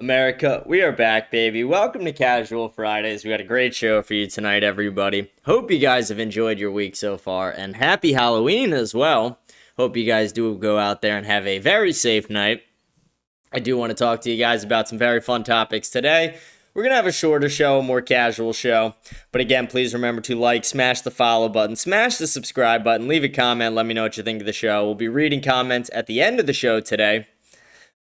America, we are back, baby. Welcome to Casual Fridays. We got a great show for you tonight, everybody. Hope you guys have enjoyed your week so far, and happy Halloween as well. Hope you guys do go out there and have a very safe night. I do want to talk to you guys about some very fun topics today. We're going to have a shorter show, a more casual show. But again, please remember to like, smash the follow button, smash the subscribe button, leave a comment, let me know what you think of the show. We'll be reading comments at the end of the show today.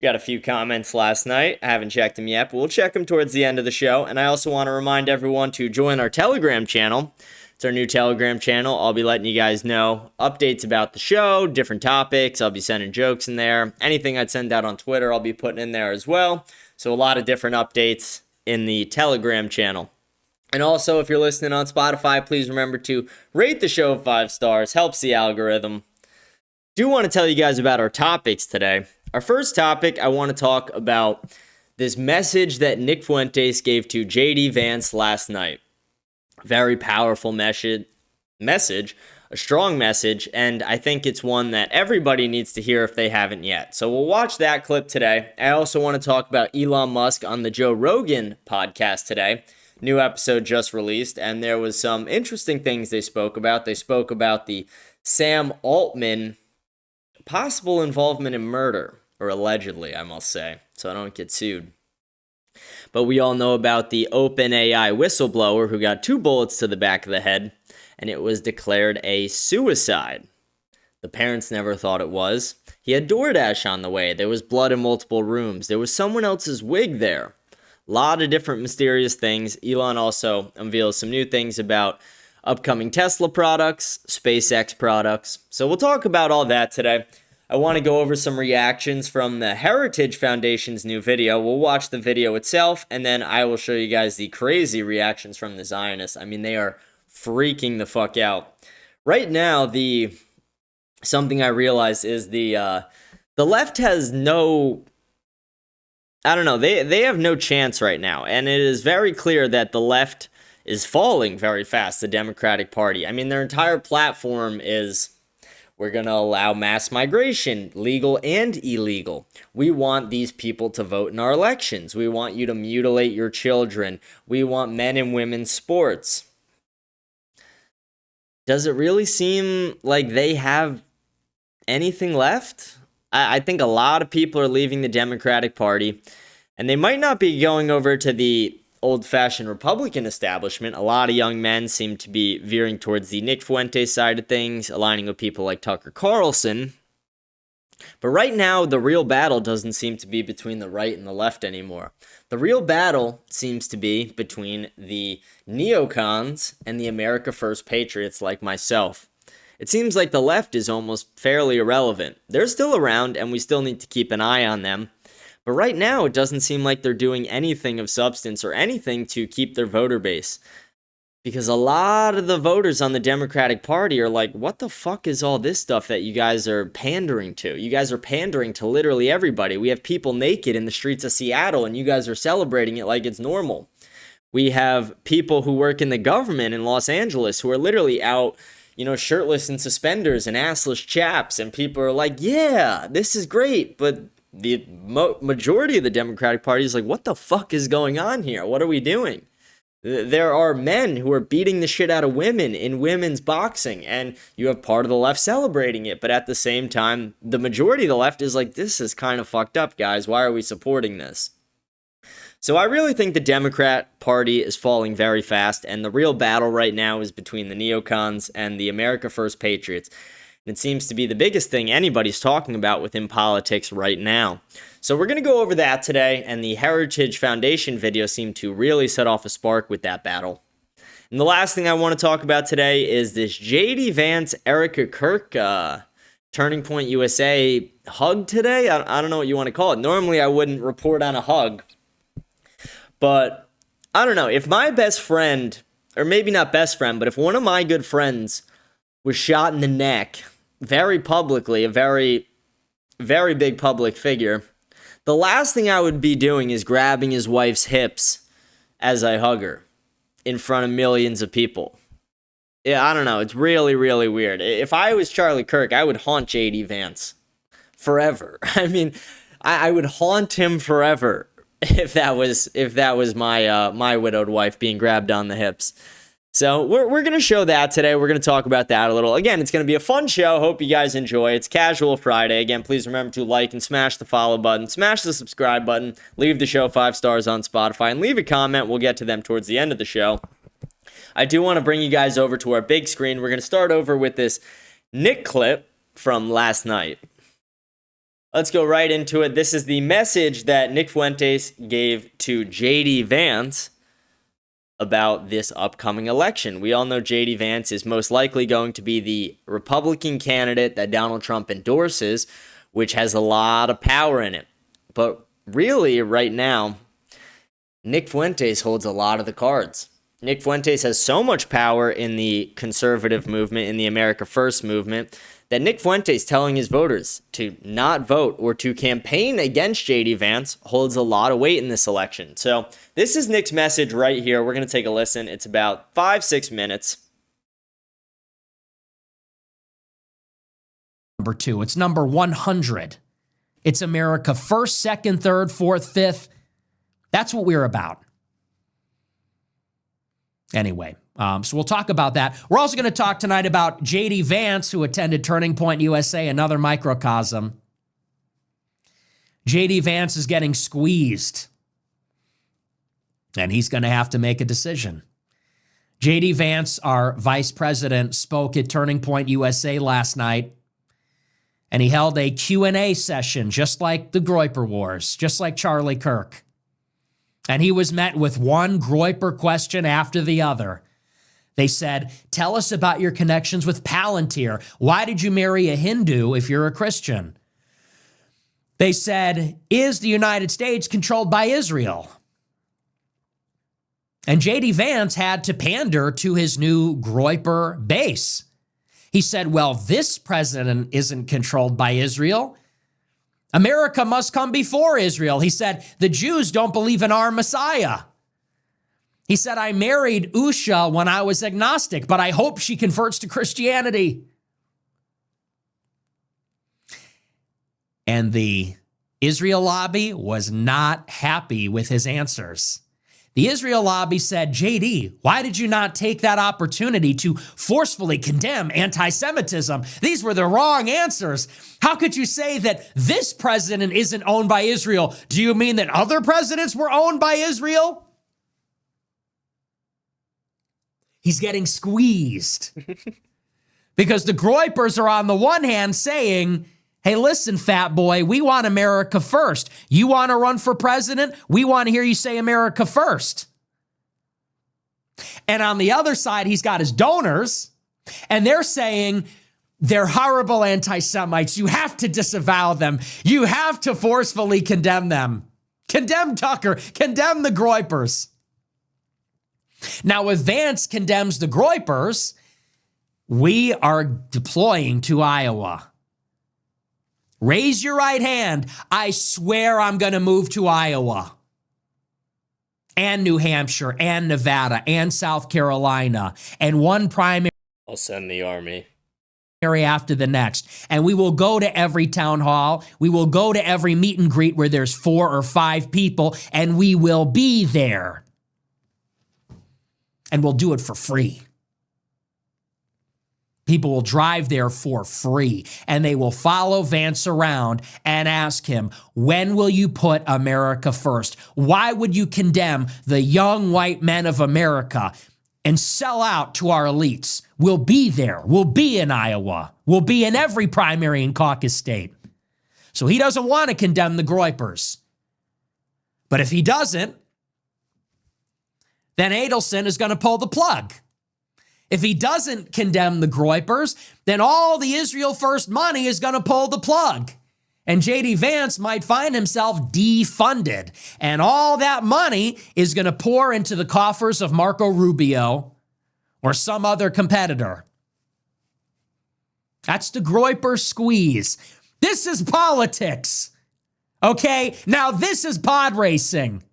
Got a few comments last night. I haven't checked them yet, but we'll check them towards the end of the show. And I also want to remind everyone to join our Telegram channel. It's our new Telegram channel. I'll be letting you guys know updates about the show, different topics. I'll be sending jokes in there. Anything I'd send out on Twitter, I'll be putting in there as well. So a lot of different updates in the Telegram channel. And also, if you're listening on Spotify, please remember to rate the show 5 stars. Helps the algorithm. Do want to tell you guys about our topics today. Our first topic, I want to talk about this message that Nick Fuentes gave to JD Vance last night. Very powerful message, a strong message, and I think it's one that everybody needs to hear if they haven't yet. So we'll watch that clip today. I also want to talk about Elon Musk on the Joe Rogan podcast today. New episode just released, and there was some interesting things they spoke about. They spoke about the Sam Altman possible involvement in murder. Or allegedly, I must say, so I don't get sued. But we all know about the OpenAI whistleblower who got 2 bullets to the back of the head, and it was declared a suicide. The parents never thought it was. He had DoorDash on the way. There was blood in multiple rooms. There was someone else's wig there. A lot of different mysterious things. Elon also unveils some new things about upcoming Tesla products, SpaceX products. So we'll talk about all that today. I want to go over some reactions from the Heritage Foundation's new video. We'll watch the video itself, and then I will show you guys the crazy reactions from the Zionists. I mean, they are freaking the fuck out. Right now, something I realize is the left has no, I don't know, they have no chance right now, and it is very clear that the left is falling very fast, the Democratic Party. I mean, their entire platform is, we're going to allow mass migration, legal and illegal. We want these people to vote in our elections. We want you to mutilate your children. We want men and women's sports. Does it really seem like they have anything left? I think a lot of people are leaving the Democratic Party, and they might not be going over to the old-fashioned Republican establishment. A lot of young men seem to be veering towards the Nick Fuentes side of things, aligning with people like Tucker Carlson. But right now, the real battle doesn't seem to be between the right and the left anymore. The real battle seems to be between the neocons and the America First patriots like myself. It seems like the left is almost fairly irrelevant. They're still around, and we still need to keep an eye on them. But right now, it doesn't seem like they're doing anything of substance or anything to keep their voter base. Because a lot of the voters on the Democratic Party are like, what the fuck is all this stuff that you guys are pandering to? You guys are pandering to literally everybody. We have people naked in the streets of Seattle, and you guys are celebrating it like it's normal. We have people who work in the government in Los Angeles who are literally out, shirtless in suspenders and assless chaps, and people are like, yeah, this is great, but the majority of the Democratic Party is like, what the fuck is going on here? What are we doing? There are men who are beating the shit out of women in women's boxing, and you have part of the left celebrating it, but at the same time, the majority of the left is like, this is kind of fucked up, guys. Why are we supporting this? So I really think the Democrat Party is falling very fast, and the real battle right now is between the neocons and the America First patriots. It seems to be the biggest thing anybody's talking about within politics right now. So we're going to go over that today, and the Heritage Foundation video seemed to really set off a spark with that battle. And the last thing I want to talk about today is this JD Vance, Erica Kirk, Turning Point USA hug today. I don't know what you want to call it. Normally I wouldn't report on a hug, but I don't know. If my best friend, or maybe not best friend, but if one of my good friends was shot in the neck, very publicly, a very, very big public figure, the last thing I would be doing is grabbing his wife's hips as I hug her in front of millions of people. Yeah, I don't know. It's really, really weird. If I was Charlie Kirk, I would haunt JD Vance forever. I mean, I would haunt him forever if that was my my widowed wife being grabbed on the hips. So we're going to show that today. We're going to talk about that a little. Again, it's going to be a fun show. Hope you guys enjoy. It's Casual Friday. Again, please remember to like and smash the follow button. Smash the subscribe button. Leave the show 5 stars on Spotify. And leave a comment. We'll get to them towards the end of the show. I do want to bring you guys over to our big screen. We're going to start over with this Nick clip from last night. Let's go right into it. This is the message that Nick Fuentes gave to JD Vance about this upcoming election. We all know JD Vance is most likely going to be the Republican candidate that Donald Trump endorses, which has a lot of power in it. But really, right now, Nick Fuentes holds a lot of the cards. Nick Fuentes has so much power in the conservative movement, in the America First movement, that Nick Fuentes telling his voters to not vote or to campaign against JD Vance holds a lot of weight in this election. So this is Nick's message right here. We're going to take a listen. It's about 5-6 minutes. Number 2, it's number 100. It's America first, second, third, fourth, fifth. That's what we're about. Anyway, so we'll talk about that. We're also going to talk tonight about JD Vance, who attended Turning Point USA, another microcosm. JD Vance is getting squeezed, and he's going to have to make a decision. JD Vance, our vice president, spoke at Turning Point USA last night, and he held a Q&A session, just like the Groyper Wars, just like Charlie Kirk. And he was met with one Groyper question after the other. They said, tell us about your connections with Palantir. Why did you marry a Hindu if you're a Christian? They said, is the United States controlled by Israel? And JD Vance had to pander to his new Groyper base. He said, well, this president isn't controlled by Israel. America must come before Israel. He said, the Jews don't believe in our Messiah. He said, I married Usha when I was agnostic, but I hope she converts to Christianity. And the Israel lobby was not happy with his answers. The Israel lobby said, JD, why did you not take that opportunity to forcefully condemn anti-Semitism? These were the wrong answers. How could you say that this president isn't owned by Israel? Do you mean that other presidents were owned by Israel? He's getting squeezed. Because the Groypers are on the one hand saying, hey, listen, fat boy, we want America first. You want to run for president? We want to hear you say America first. And on the other side, he's got his donors, and they're saying they're horrible anti-Semites. You have to disavow them. You have to forcefully condemn them. Condemn Tucker. Condemn the Groypers. Now, if Vance condemns the Groypers, we are deploying to Iowa. Raise your right hand. I swear I'm going to move to Iowa and New Hampshire and Nevada and South Carolina and one primary. I'll send the army After the next. And we will go to every town hall. We will go to every meet and greet where there's 4 or 5 people, and we will be there. And we'll do it for free. People will drive there for free, and they will follow Vance around and ask him, when will you put America first? Why would you condemn the young white men of America and sell out to our elites? We'll be there. We'll be in Iowa. We'll be in every primary and caucus state. So he doesn't want to condemn the Groypers. But if he doesn't, then Adelson is going to pull the plug. If he doesn't condemn the Groypers, then all the Israel First money is going to pull the plug. And JD Vance might find himself defunded. And all that money is going to pour into the coffers of Marco Rubio or some other competitor. That's the Groyper squeeze. This is politics. Okay? Now this is pod racing.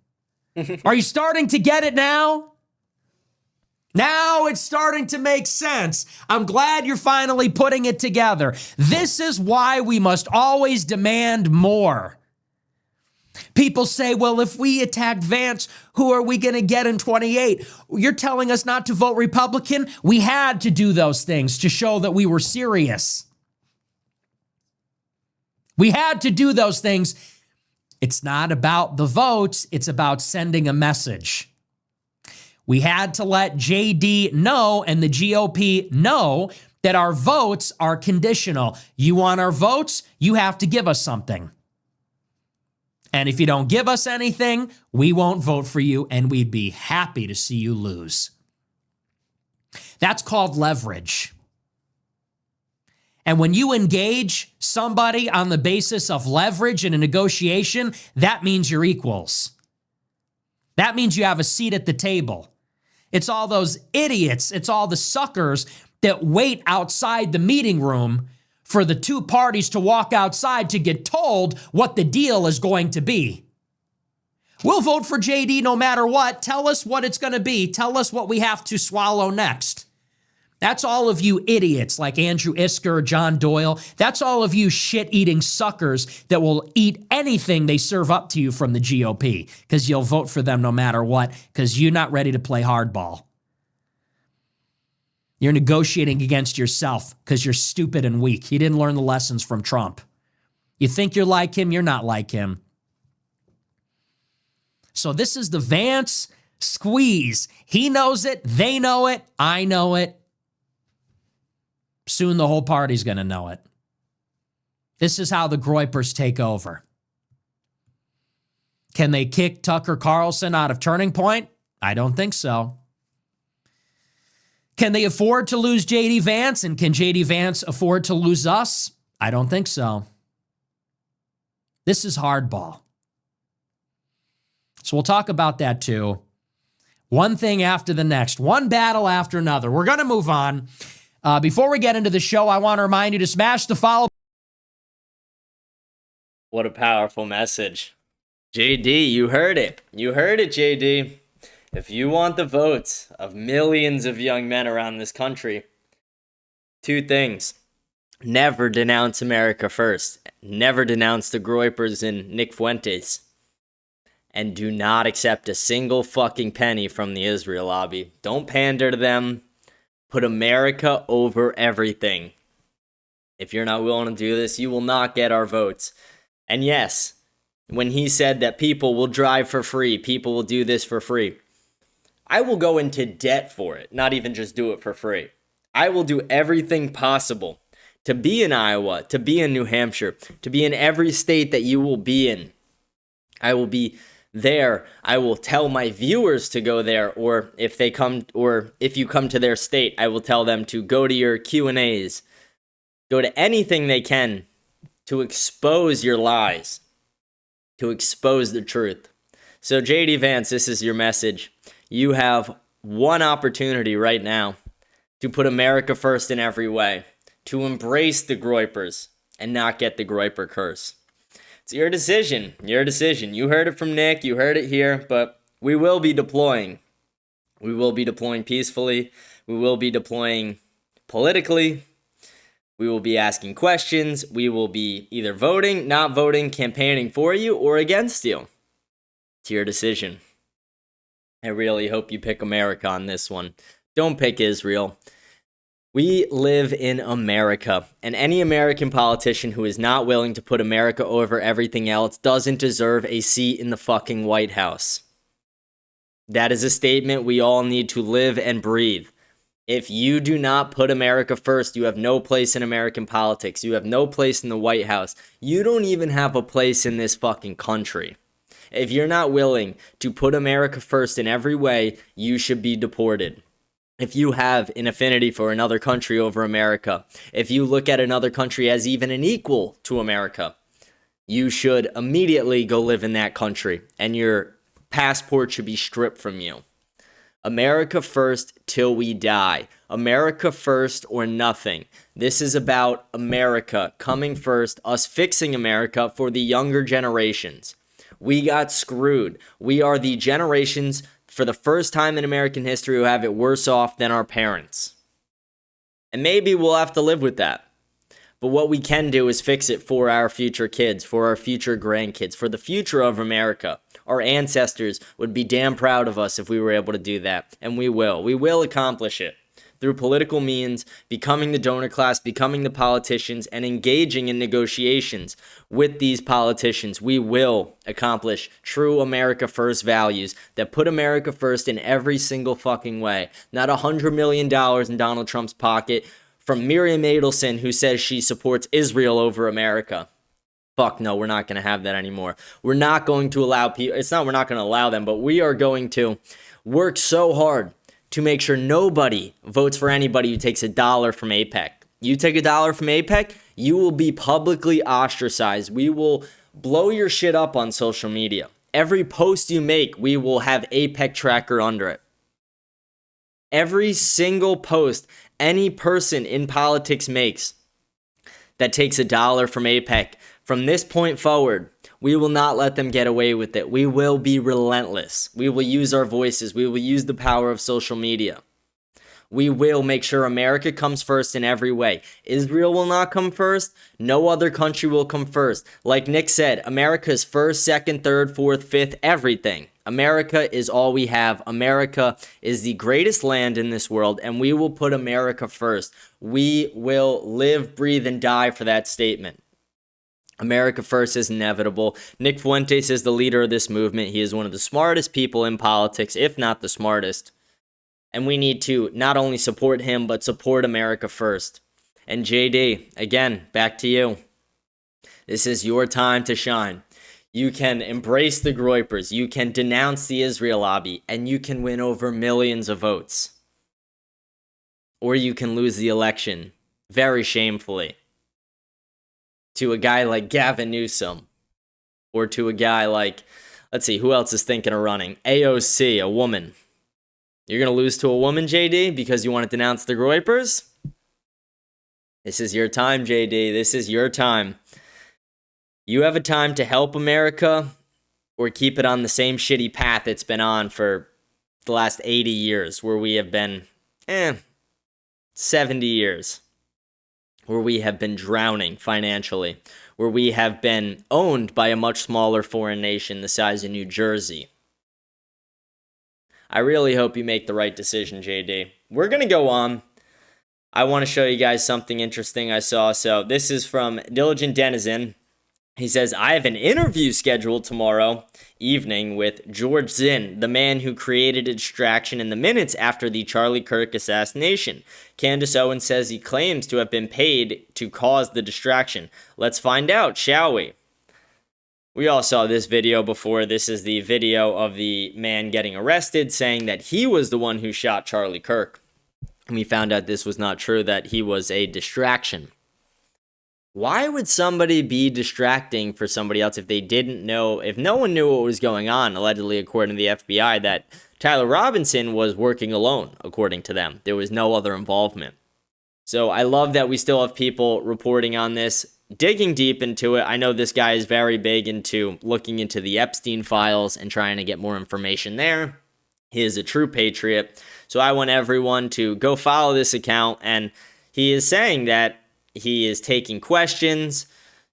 Are you starting to get it now? Now it's starting to make sense. I'm glad you're finally putting it together. This is why we must always demand more. People say, well, if we attack Vance, who are we going to get in 28? You're telling us not to vote Republican? We had to do those things to show that we were serious. We had to do those things. It's not about the votes. It's about sending a message. We had to let JD know and the GOP know that our votes are conditional. You want our votes? You have to give us something. And if you don't give us anything, we won't vote for you, and we'd be happy to see you lose. That's called leverage. And when you engage somebody on the basis of leverage in a negotiation, that means you're equals. That means you have a seat at the table. It's all those idiots, it's all the suckers that wait outside the meeting room for the two parties to walk outside to get told what the deal is going to be. We'll vote for JD no matter what. Tell us what it's going to be. Tell us what we have to swallow next. That's all of you idiots like Andrew Isker, John Doyle. That's all of you shit-eating suckers that will eat anything they serve up to you from the GOP because you'll vote for them no matter what because you're not ready to play hardball. You're negotiating against yourself because you're stupid and weak. You didn't learn the lessons from Trump. You think you're like him, you're not like him. So this is the Vance squeeze. He knows it, they know it, I know it. Soon the whole party's going to know it. This is how the Groypers take over. Can they kick Tucker Carlson out of Turning Point? I don't think so. Can they afford to lose J.D. Vance? And can J.D. Vance afford to lose us? I don't think so. This is hardball. So we'll talk about that too. One thing after the next. One battle after another. We're going to move on. Before we get into the show, I want to remind you to smash the follow. What a powerful message. JD, you heard it. You heard it, JD. If you want the votes of millions of young men around this country, two things. Never denounce America first. Never denounce the Groypers and Nick Fuentes. And do not accept a single fucking penny from the Israel lobby. Don't pander to them. Put America over everything. If you're not willing to do this, you will not get our votes. And yes, when he said that people will drive for free, people will do this for free, I will go into debt for it, not even just do it for free. I will do everything possible to be in Iowa, to be in New Hampshire, to be in every state that you will be in. I will be there. I will tell my viewers to go there, or if they come, or if you come to their state, I will tell them to go to your Q&As, go to anything they can to expose your lies, to expose the truth. So JD Vance, this is your message. You have one opportunity right now to put America first in every way, to embrace the Groypers and not get the Groyper curse. It's your decision. Your decision. You heard it from Nick. You heard it here. But we will be deploying. We will be deploying peacefully. We will be deploying politically. We will be asking questions. We will be either voting, not voting, campaigning for you, or against you. It's your decision. I really hope you pick America on this one. Don't pick Israel. We live in America, and any American politician who is not willing to put America over everything else doesn't deserve a seat in the fucking White House. That is a statement we all need to live and breathe. If you do not put America first, you have no place in American politics. You have no place in the White House. You don't even have a place in this fucking country. If you're not willing to put America first in every way, you should be deported. If you have an affinity for another country over America, if you look at another country as even an equal to America, you should immediately go live in that country, and your passport should be stripped from you. America first till we die. America first or nothing. This is about America coming first, us fixing America for the younger generations. We got screwed. We are the generations for the first time in American history who have it worse off than our parents. And maybe we'll have to live with that. But what we can do is fix it for our future kids, for our future grandkids, for the future of America. Our ancestors would be damn proud of us if we were able to do that. And we will. We will accomplish it through political means, becoming the donor class, becoming the politicians, and engaging in negotiations with these politicians. We will accomplish true America First values that put America first in every single fucking way. Not $100 million in Donald Trump's pocket from Miriam Adelson, who says she supports Israel over America. Fuck no, we're not going to have that anymore. We're not going to allow people, it's not we're not going to allow them, but we are going to work so hard to make sure nobody votes for anybody who takes $1 from AIPAC. You take $1 from AIPAC, you will be publicly ostracized. We will blow your shit up on social media. Every post you make, we will have AIPAC tracker under it. Every single post any person in politics makes that takes $1 from AIPAC, from this point forward, we will not let them get away with it. We will be relentless. We will use our voices. We will use the power of social media. We will make sure America comes first in every way. Israel will not come first. No other country will come first. Like Nick said, America's first, second, third, fourth, fifth, everything. America is all we have. America is the greatest land in this world, and we will put America first. We will live, breathe, and die for that statement. America first is inevitable. Nick Fuentes is the leader of this movement. He is one of the smartest people in politics, if not the smartest. And we need to not only support him, but support America first. And JD, again, back to you. This is your time to shine. You can embrace the Groypers. You can denounce the Israel lobby, and you can win over millions of votes. Or you can lose the election very shamefully to a guy like Gavin Newsom, or to a guy like, let's see, who else is thinking of running? AOC, a woman. You're going to lose to a woman, JD, because you want to denounce the Groypers? This is your time, JD. This is your time. You have a time to help America or keep it on the same shitty path it's been on for the last 80 years, where we have been, 70 years. Where we have been drowning financially, where we have been owned by a much smaller foreign nation the size of New Jersey. I really hope you make the right decision, JD. We're going to go on. I want to show you guys something interesting I saw. So this is from Diligent Denizen. He says, I have an interview scheduled tomorrow evening with George Zinn, the man who created a distraction in the minutes after the Charlie Kirk assassination. Candace Owens says he claims to have been paid to cause the distraction. Let's find out, shall we? We all saw this video before. This is the video of the man getting arrested, saying that he was the one who shot Charlie Kirk. And we found out this was not true, that he was a distraction. Why would somebody be distracting for somebody else if they didn't know, if no one knew what was going on, allegedly according to the FBI, that Tyler Robinson was working alone, according to them. There was no other involvement. So I love that we still have people reporting on this, digging deep into it. I know this guy is very big into looking into the Epstein files and trying to get more information there. He is a true patriot. So I want everyone to go follow this account, and he is saying that he is taking questions.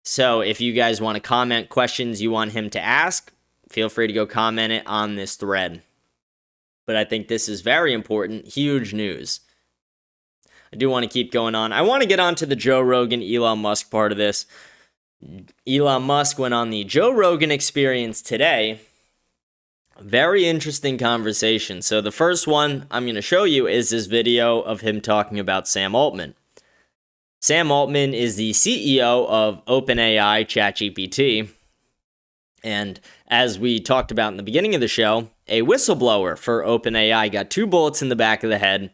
So if you guys want to comment questions you want him to ask, feel free to go comment it on this thread. But I think this is very important, huge news. I do want to keep going on. I want to get on to the Joe Rogan, Elon Musk part of this. Elon Musk went on the Joe Rogan Experience today. Very interesting conversation. So the first one I'm going to show you is this video of him talking about Sam Altman. Sam Altman is the CEO of OpenAI ChatGPT, and as we talked about in the beginning of the show, a whistleblower for OpenAI got 2 bullets in the back of the head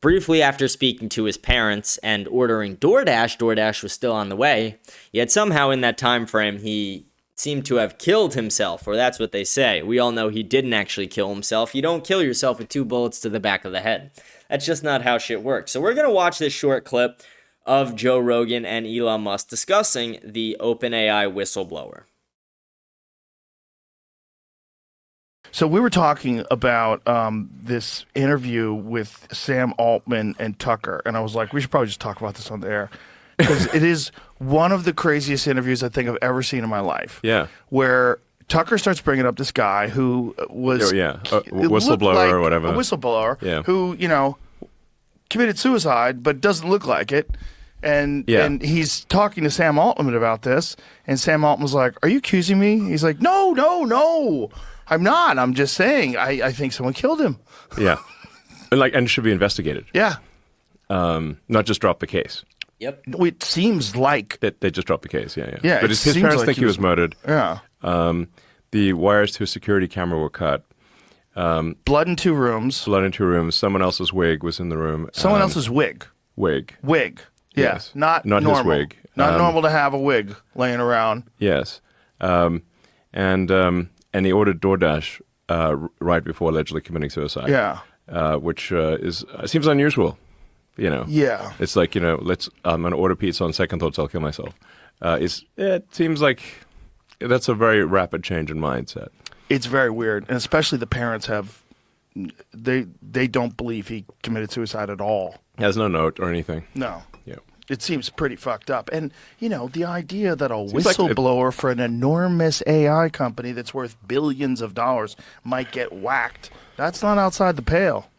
briefly after speaking to his parents and ordering DoorDash. DoorDash was still on the way, yet somehow in that time frame he seemed to have killed himself, or that's what they say. We all know he didn't actually kill himself. You don't kill yourself with 2 bullets to the back of the head. That's just not how shit works. So we're going to watch this short clip of Joe Rogan and Elon Musk discussing the OpenAI whistleblower. So we were talking about this interview with Sam Altman and Tucker, and I was like, we should probably just talk about this on the air. because it is one of the craziest interviews I think I've ever seen in my life. Yeah. Where Tucker starts bringing up this guy who was a whistleblower or whatever. A whistleblower who, committed suicide but doesn't look like it. And he's talking to Sam Altman about this, and Sam Altman was like, "Are you accusing me?" He's like, No, I'm not. I'm just saying I think someone killed him." Yeah. And should be investigated. Yeah. Not just drop the case. Yep. It seems like they just dropped the case. Yeah. Yeah. But his parents think he was murdered. Yeah. The wires to a security camera were cut. Blood in 2 rooms. Blood in 2 rooms. Someone else's wig was in the room. Someone else's wig. Wig. Yeah. Yes. Not his wig. Not normal to have a wig laying around. Yes. And he ordered DoorDash right before allegedly committing suicide. Yeah. Which seems unusual. Yeah. It's like, I'm going to order pizza on second thoughts, I'll kill myself. It seems like that's a very rapid change in mindset. It's very weird. And especially the parents they don't believe he committed suicide at all. He has no note or anything. No. Yeah. It seems pretty fucked up. And, the idea that a whistleblower for an enormous AI company that's worth billions of dollars might get whacked, that's not outside the pale.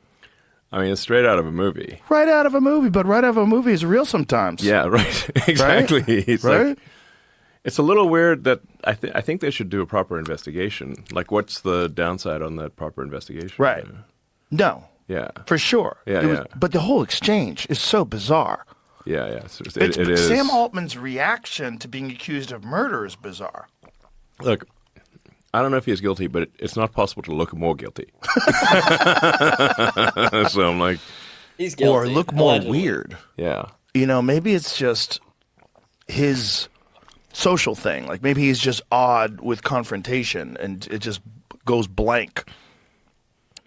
I mean, it's straight out of a movie. Right out of a movie, but right out of a movie is real sometimes. Yeah, right. Exactly. Right? Right? It's a little weird that I think they should do a proper investigation. Like, what's the downside on that proper investigation? Right. No. Yeah. For sure. Yeah, But the whole exchange is so bizarre. Yeah. It is. Sam Altman's reaction to being accused of murder is bizarre. Look, I don't know if he's guilty, but it's not possible to look more guilty. So I'm like... He's guilty. Or look more allegedly. weird. Yeah. Maybe it's just his social thing. Like, maybe he's just odd with confrontation and it just goes blank.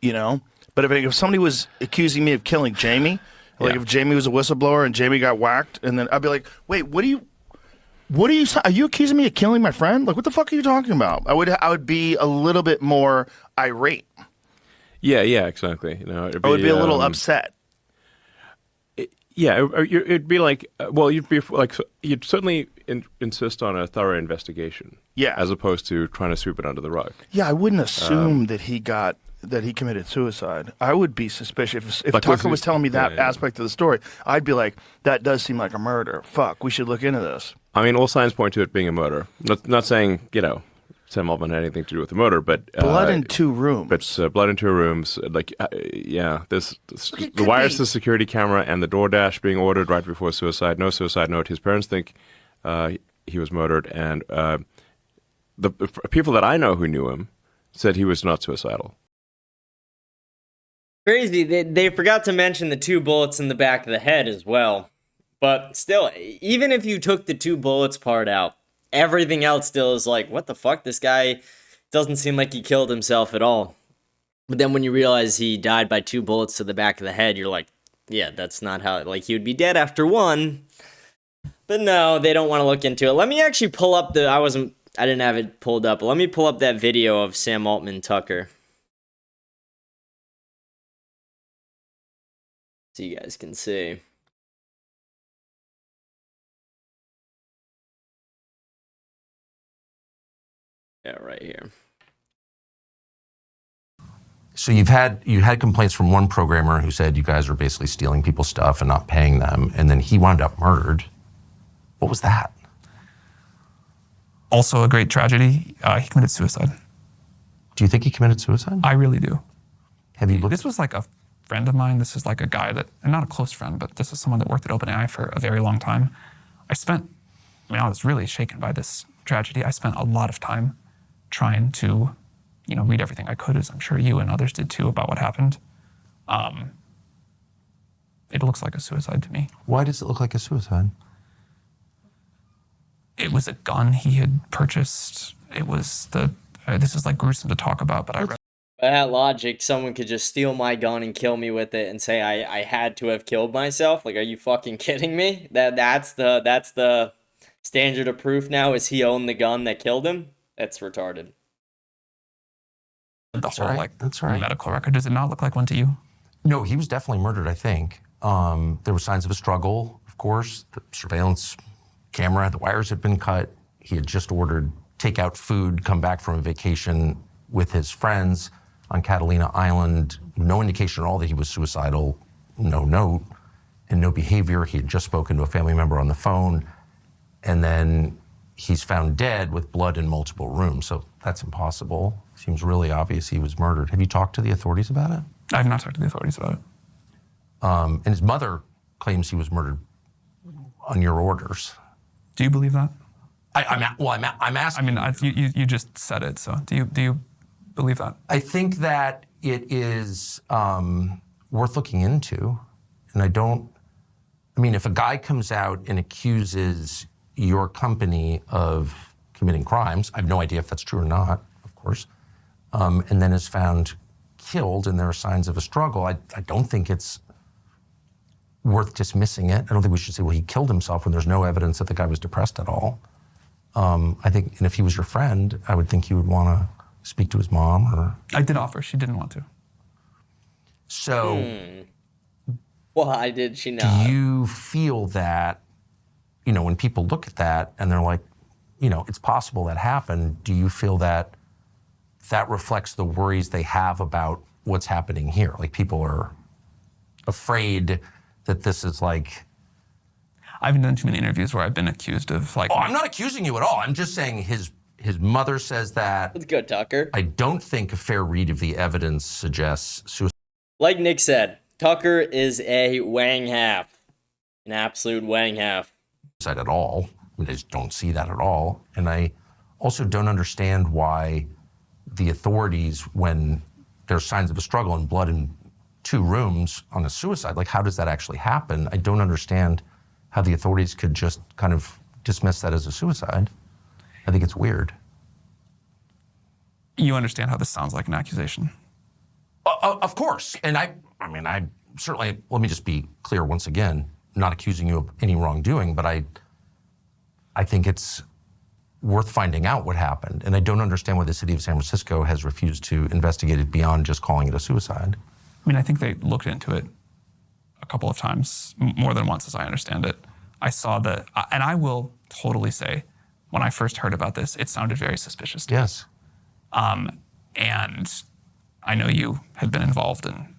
But if somebody was accusing me of killing Jamie, like if Jamie was a whistleblower and Jamie got whacked, and then I'd be like, wait, are you accusing me of killing my friend? Like, what the fuck are you talking about? I would be a little bit more irate. Yeah, exactly. I would be a little upset. It'd be like, you'd certainly insist on a thorough investigation. Yeah. As opposed to trying to sweep it under the rug. Yeah, I wouldn't assume that he committed suicide. I would be suspicious. If Tucker was telling me that aspect of the story, I'd be like, that does seem like a murder. Fuck, we should look into this. I mean, all signs point to it being a murder. Not saying, Sam Altman had anything to do with the murder, but... blood in 2 rooms. But blood in 2 rooms, there's the wires to the security camera and the DoorDash being ordered right before suicide. No suicide note. His parents think he was murdered, and the people that I know who knew him said he was not suicidal. Crazy. They forgot to mention the 2 bullets in the back of the head as well. But still, even if you took the 2 bullets part out, everything else still is like, what the fuck? This guy doesn't seem like he killed himself at all. But then when you realize he died by 2 bullets to the back of the head, you're like, yeah, that's not how... Like, he would be dead after 1. But no, they don't want to look into it. Let me actually pull up I didn't have it pulled up. But let me pull up that video of Sam Altman Tucker, so you guys can see. Yeah, right here. So you had complaints from one programmer who said you guys are basically stealing people's stuff and not paying them, and then he wound up murdered. What was that? Also a great tragedy. He committed suicide. Do you think he committed suicide? I really do. Have you looked? This was like a friend of mine. This is like a guy that, and not a close friend, but this is someone that worked at OpenAI for a very long time. I was really shaken by this tragedy. I spent a lot of time trying to, read everything I could, as I'm sure you and others did too, about what happened. It looks like a suicide to me. Why does it look like a suicide? It was a gun he had purchased. It was this is like gruesome to talk about, but I read. By that logic, someone could just steal my gun and kill me with it and say I had to have killed myself. Like, are you fucking kidding me? That's the standard of proof now, is he owned the gun that killed him? That's retarded. The whole That's right. medical record. Does it not look like one to you? No, he was definitely murdered, I think. There were signs of a struggle of course. The surveillance camera, the wires had been cut. He had just ordered takeout food, come back from a vacation with his friends on Catalina Island. No indication at all that he was suicidal, no note, and no behavior. He had just spoken to a family member on the phone. And then he's found dead with blood in multiple rooms. So that's impossible. Seems really obvious he was murdered. Have you talked to the authorities about it? I have not talked to the authorities about it. And his mother claims he was murdered on your orders. Do you believe that? I'm asking. I mean, you just said it, so do you believe that? I think that it is worth looking into. And if a guy comes out and accuses your company of committing crimes, I have no idea if that's true or not, of course, and then is found killed and there are signs of a struggle, I don't think it's worth dismissing it. I don't think we should say, well, he killed himself when there's no evidence that the guy was depressed at all. I think, and if he was your friend, I would think you would want to speak to his mom or... I did offer, she didn't want to. So... Why did she not? Do you feel that, when people look at that and they're like, it's possible that happened, do you feel that that reflects the worries they have about what's happening here? Like people are afraid that this is like... I haven't done too many interviews where I've been accused of like... Oh, I'm not accusing you at all. I'm just saying his mother says that. Let's go, Tucker. I don't think a fair read of the evidence suggests suicide. Like Nick said, Tucker is a wang half. An absolute wang half. At all. I just don't see that at all. And I also don't understand why the authorities, when there's signs of a struggle and blood in 2 rooms on a suicide, like how does that actually happen? I don't understand how the authorities could just kind of dismiss that as a suicide. I think it's weird. You understand how this sounds like an accusation? Of course. And I certainly, let me just be clear once again, not accusing you of any wrongdoing, but I think it's worth finding out what happened. And I don't understand why the city of San Francisco has refused to investigate it beyond just calling it a suicide. I mean, I think they looked into it a couple of times, more than once as I understand it. I saw and I will totally say, when I first heard about this, it sounded very suspicious to me. Yes. And I know you had been involved in...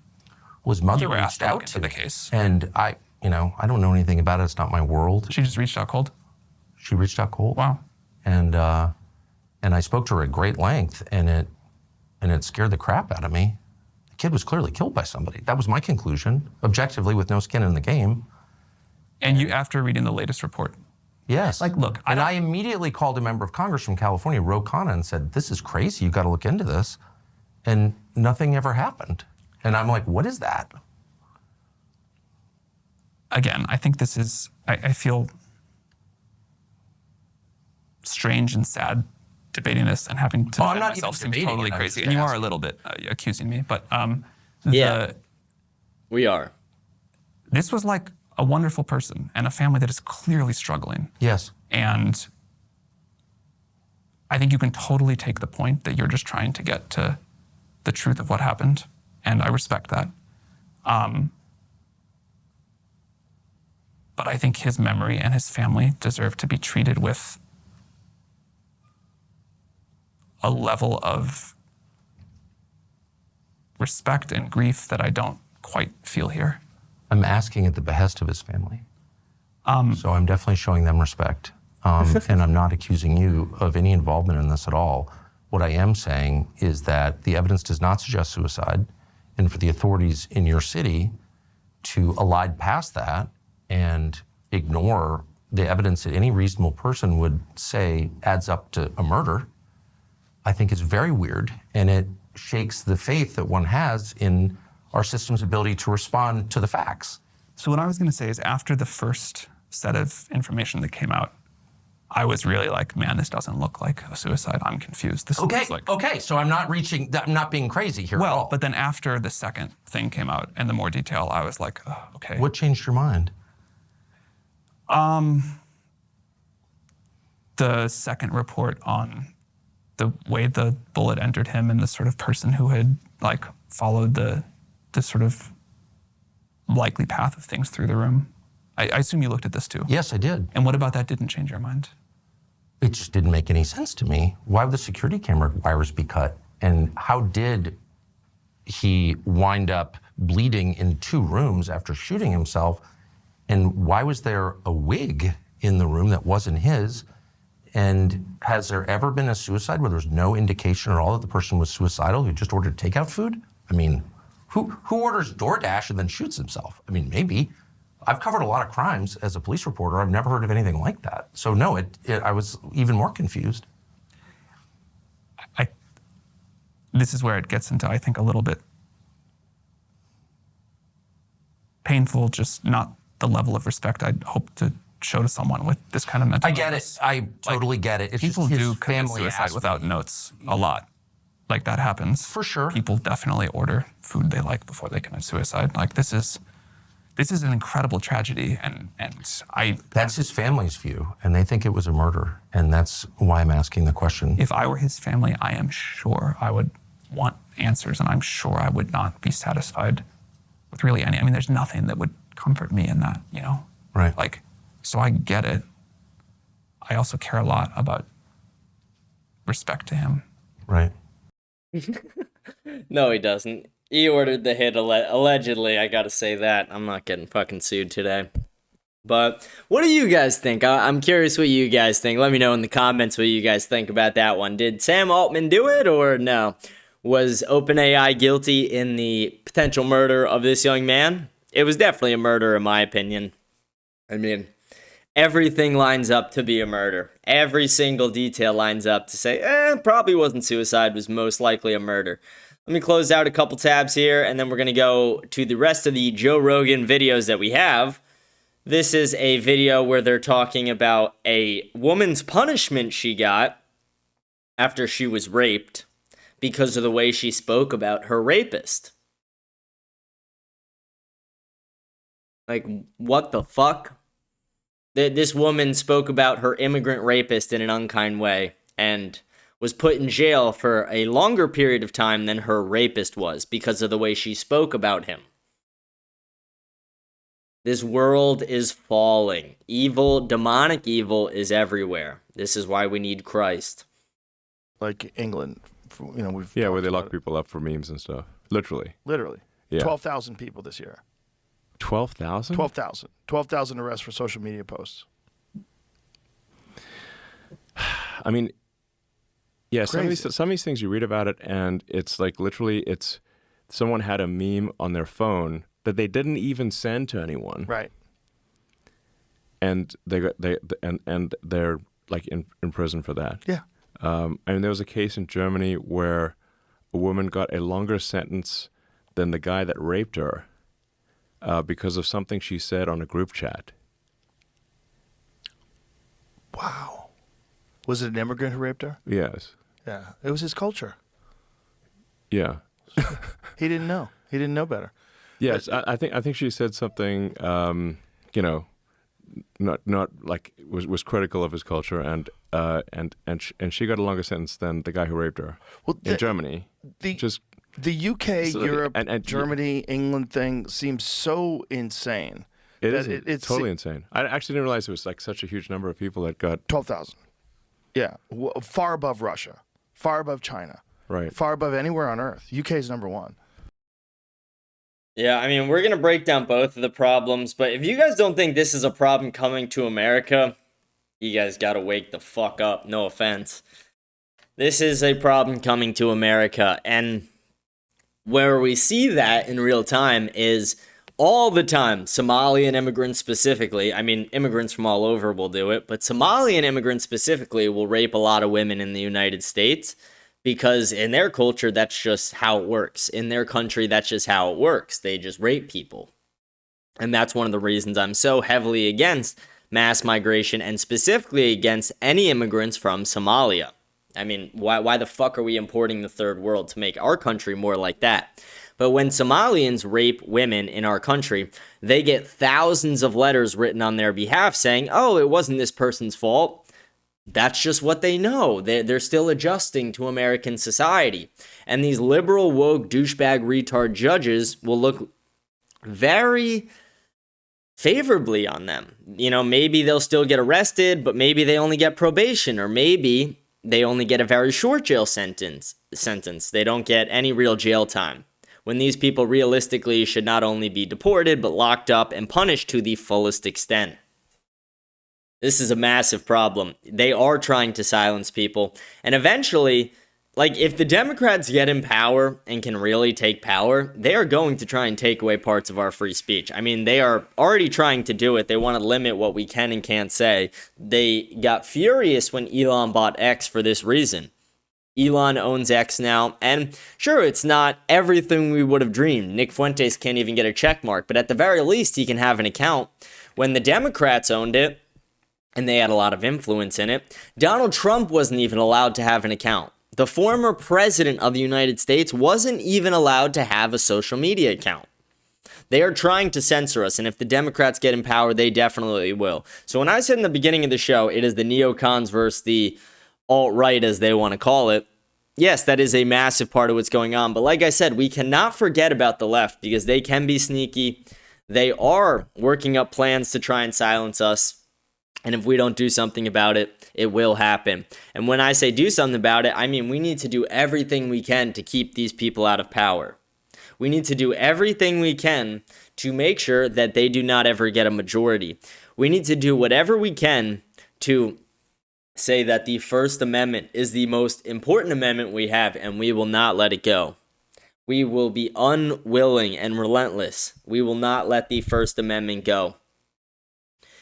Was mother you were asked reached to out look into to the case. And I don't know anything about it. It's not my world. She just reached out cold? She reached out cold. Wow. And I spoke to her at great length, and it scared the crap out of me. The kid was clearly killed by somebody. That was my conclusion, objectively, with no skin in the game. And you, after reading the latest report? Yes. Like, look, I immediately called a member of Congress from California, Rogan, and said, this is crazy. You've got to look into this. And nothing ever happened. And I'm like, what is that? Again, I think this is, I feel strange and sad debating this and having to defend myself seems totally crazy. And you are a little bit accusing me, but yeah, we are. This was like a wonderful person and a family that is clearly struggling. Yes. And I think you can totally take the point that you're just trying to get to the truth of what happened, and I respect that. But I think his memory and his family deserve to be treated with a level of respect and grief that I don't quite feel here. I'm asking at the behest of his family. So I'm definitely showing them respect. And I'm not accusing you of any involvement in this at all. What I am saying is that the evidence does not suggest suicide, and for the authorities in your city to elide past that and ignore the evidence that any reasonable person would say adds up to a murder, I think is very weird, and it shakes the faith that one has in our system's ability to respond to the facts. So what I was going to say is, after the first set of information that came out, I was really like, man, this doesn't look like a suicide. I'm confused. This looks like... Okay, so I'm not being crazy here at all. Well, but then after the second thing came out and the more detail, I was like, oh, okay. What changed your mind? The second report on the way the bullet entered him and the sort of person who had like followed the sort of likely path of things through the room. I assume you looked at this too. Yes, I did. And what about that didn't change your mind? It just didn't make any sense to me. Why would the security camera wires be cut? And how did he wind up bleeding in 2 rooms after shooting himself? And why was there a wig in the room that wasn't his? And has there ever been a suicide where there's no indication at all that the person was suicidal who just ordered takeout food? I mean, who orders DoorDash and then shoots himself? I mean, maybe. I've covered a lot of crimes as a police reporter. I've never heard of anything like that. So no, I was even more confused. This is where it gets into, I think, a little bit painful, just not the level of respect I'd hope to show to someone with this kind of mental illness. I totally get it. It's people just do his commit family suicide asked without me. notes a lot. Like that happens. For sure. People definitely order food they like before they commit suicide. Like this is an incredible tragedy, and That's his family's view, and they think it was a murder, and that's why I'm asking the question. if I were his family, I am sure I would want answers, and I'm sure I would not be satisfied with really any. I mean, there's nothing that would comfort me in that, you know? Right. Like, so I get it. I also care a lot about respect to him. Right. No, he doesn't. He ordered the hit allegedly. I gotta say that. I'm not getting fucking sued today. But what do you guys think? I'm curious what you guys think. Let me know in the comments what you guys think about that one. Did Sam Altman do it or no? Was OpenAI guilty in the potential murder of this young man? It was definitely a murder in my opinion. I mean, everything lines up to be a murder. Every single detail lines up to say, probably wasn't suicide, was most likely a murder. Let me close out a couple tabs here, and then we're going to go to the rest of the Joe Rogan videos that we have. This is a video where they're talking about a woman's punishment she got after she was raped because of the way she spoke about her rapist. Like, what the fuck? This woman spoke about her immigrant rapist in an unkind way and was put in jail for a longer period of time than her rapist was because of the way she spoke about him. This world is falling. Evil, demonic evil is everywhere. This is why we need Christ. Like England, we've where they talked lock about people up for memes and stuff. Literally. Literally, Yeah. 12,000 people this year. 12,000? 12,000 arrests for social media posts. I mean, yeah, some of Crazy. these things you read about it, and it's like literally, it's someone had a meme on their phone that they didn't even send to anyone, Right. and they're like in prison for that. Yeah. I mean, there was a case in Germany where a woman got a longer sentence than the guy that raped her because of something she said on a group chat. Wow. Was it an immigrant who raped her? Yes. Yeah. It was his culture. Yeah. He didn't know. He didn't know better. Yes, I think she said something, not like was critical of his culture, and she got a longer sentence than the guy who raped her in Germany. The UK, So, Europe, and Germany, England thing seems so insane. It's totally insane. I actually didn't realize it was like such a huge number of people that got 12,000. Yeah. Far above Russia. Far above China. right. Far above anywhere on earth. UK is number one. Yeah, I mean, we're going to break down both of the problems, but if you guys don't think this is a problem coming to America, you guys got to wake the fuck up. No offense. This is a problem coming to America, and where we see that in real time is all the time. Somalian immigrants specifically, I mean, immigrants from all over will do it, but Somalian immigrants specifically will rape a lot of women in the United States because in their culture, that's just how it works. In their country, that's just how it works. They just rape people. And that's one of the reasons I'm so heavily against mass migration and specifically against any immigrants from Somalia. I mean, why the fuck are we importing the third world to make our country more like that? But when Somalians rape women in our country, they get thousands of letters written on their behalf saying, oh, it wasn't this person's fault. That's just what they know. They're still adjusting to American society. And these liberal, woke, douchebag, retard judges will look very favorably on them. You know, maybe they'll still get arrested, but maybe they only get probation, or maybe they only get a very short jail sentence. They don't get any real jail time, when these people realistically should not only be deported, but locked up and punished to the fullest extent. This is a massive problem. They are trying to silence people, and eventually, like, if the Democrats get in power and can really take power, they are going to try and take away parts of our free speech. I mean, they are already trying to do it. They want to limit what we can and can't say. They got furious when Elon bought X for this reason. Elon owns X now, and sure, it's not everything we would have dreamed. Nick Fuentes can't even get a check mark, but at the very least, he can have an account. When the Democrats owned it, and they had a lot of influence in it, Donald Trump wasn't even allowed to have an account. The former president of the United States wasn't even allowed to have a social media account. They are trying to censor us, and if the Democrats get in power, they definitely will. So when I said in the beginning of the show, it is the neocons versus the alt-right, as they want to call it, yes, that is a massive part of what's going on. But like I said, we cannot forget about the left, because they can be sneaky. They are working up plans to try and silence us. And if we don't do something about it, it will happen. And when I say do something about it, I mean we need to do everything we can to keep these people out of power. We need to do everything we can to make sure that they do not ever get a majority. We need to do whatever we can to say that the First Amendment is the most important amendment we have, and we will not let it go. We will be unwilling and relentless. We will not let the First Amendment go.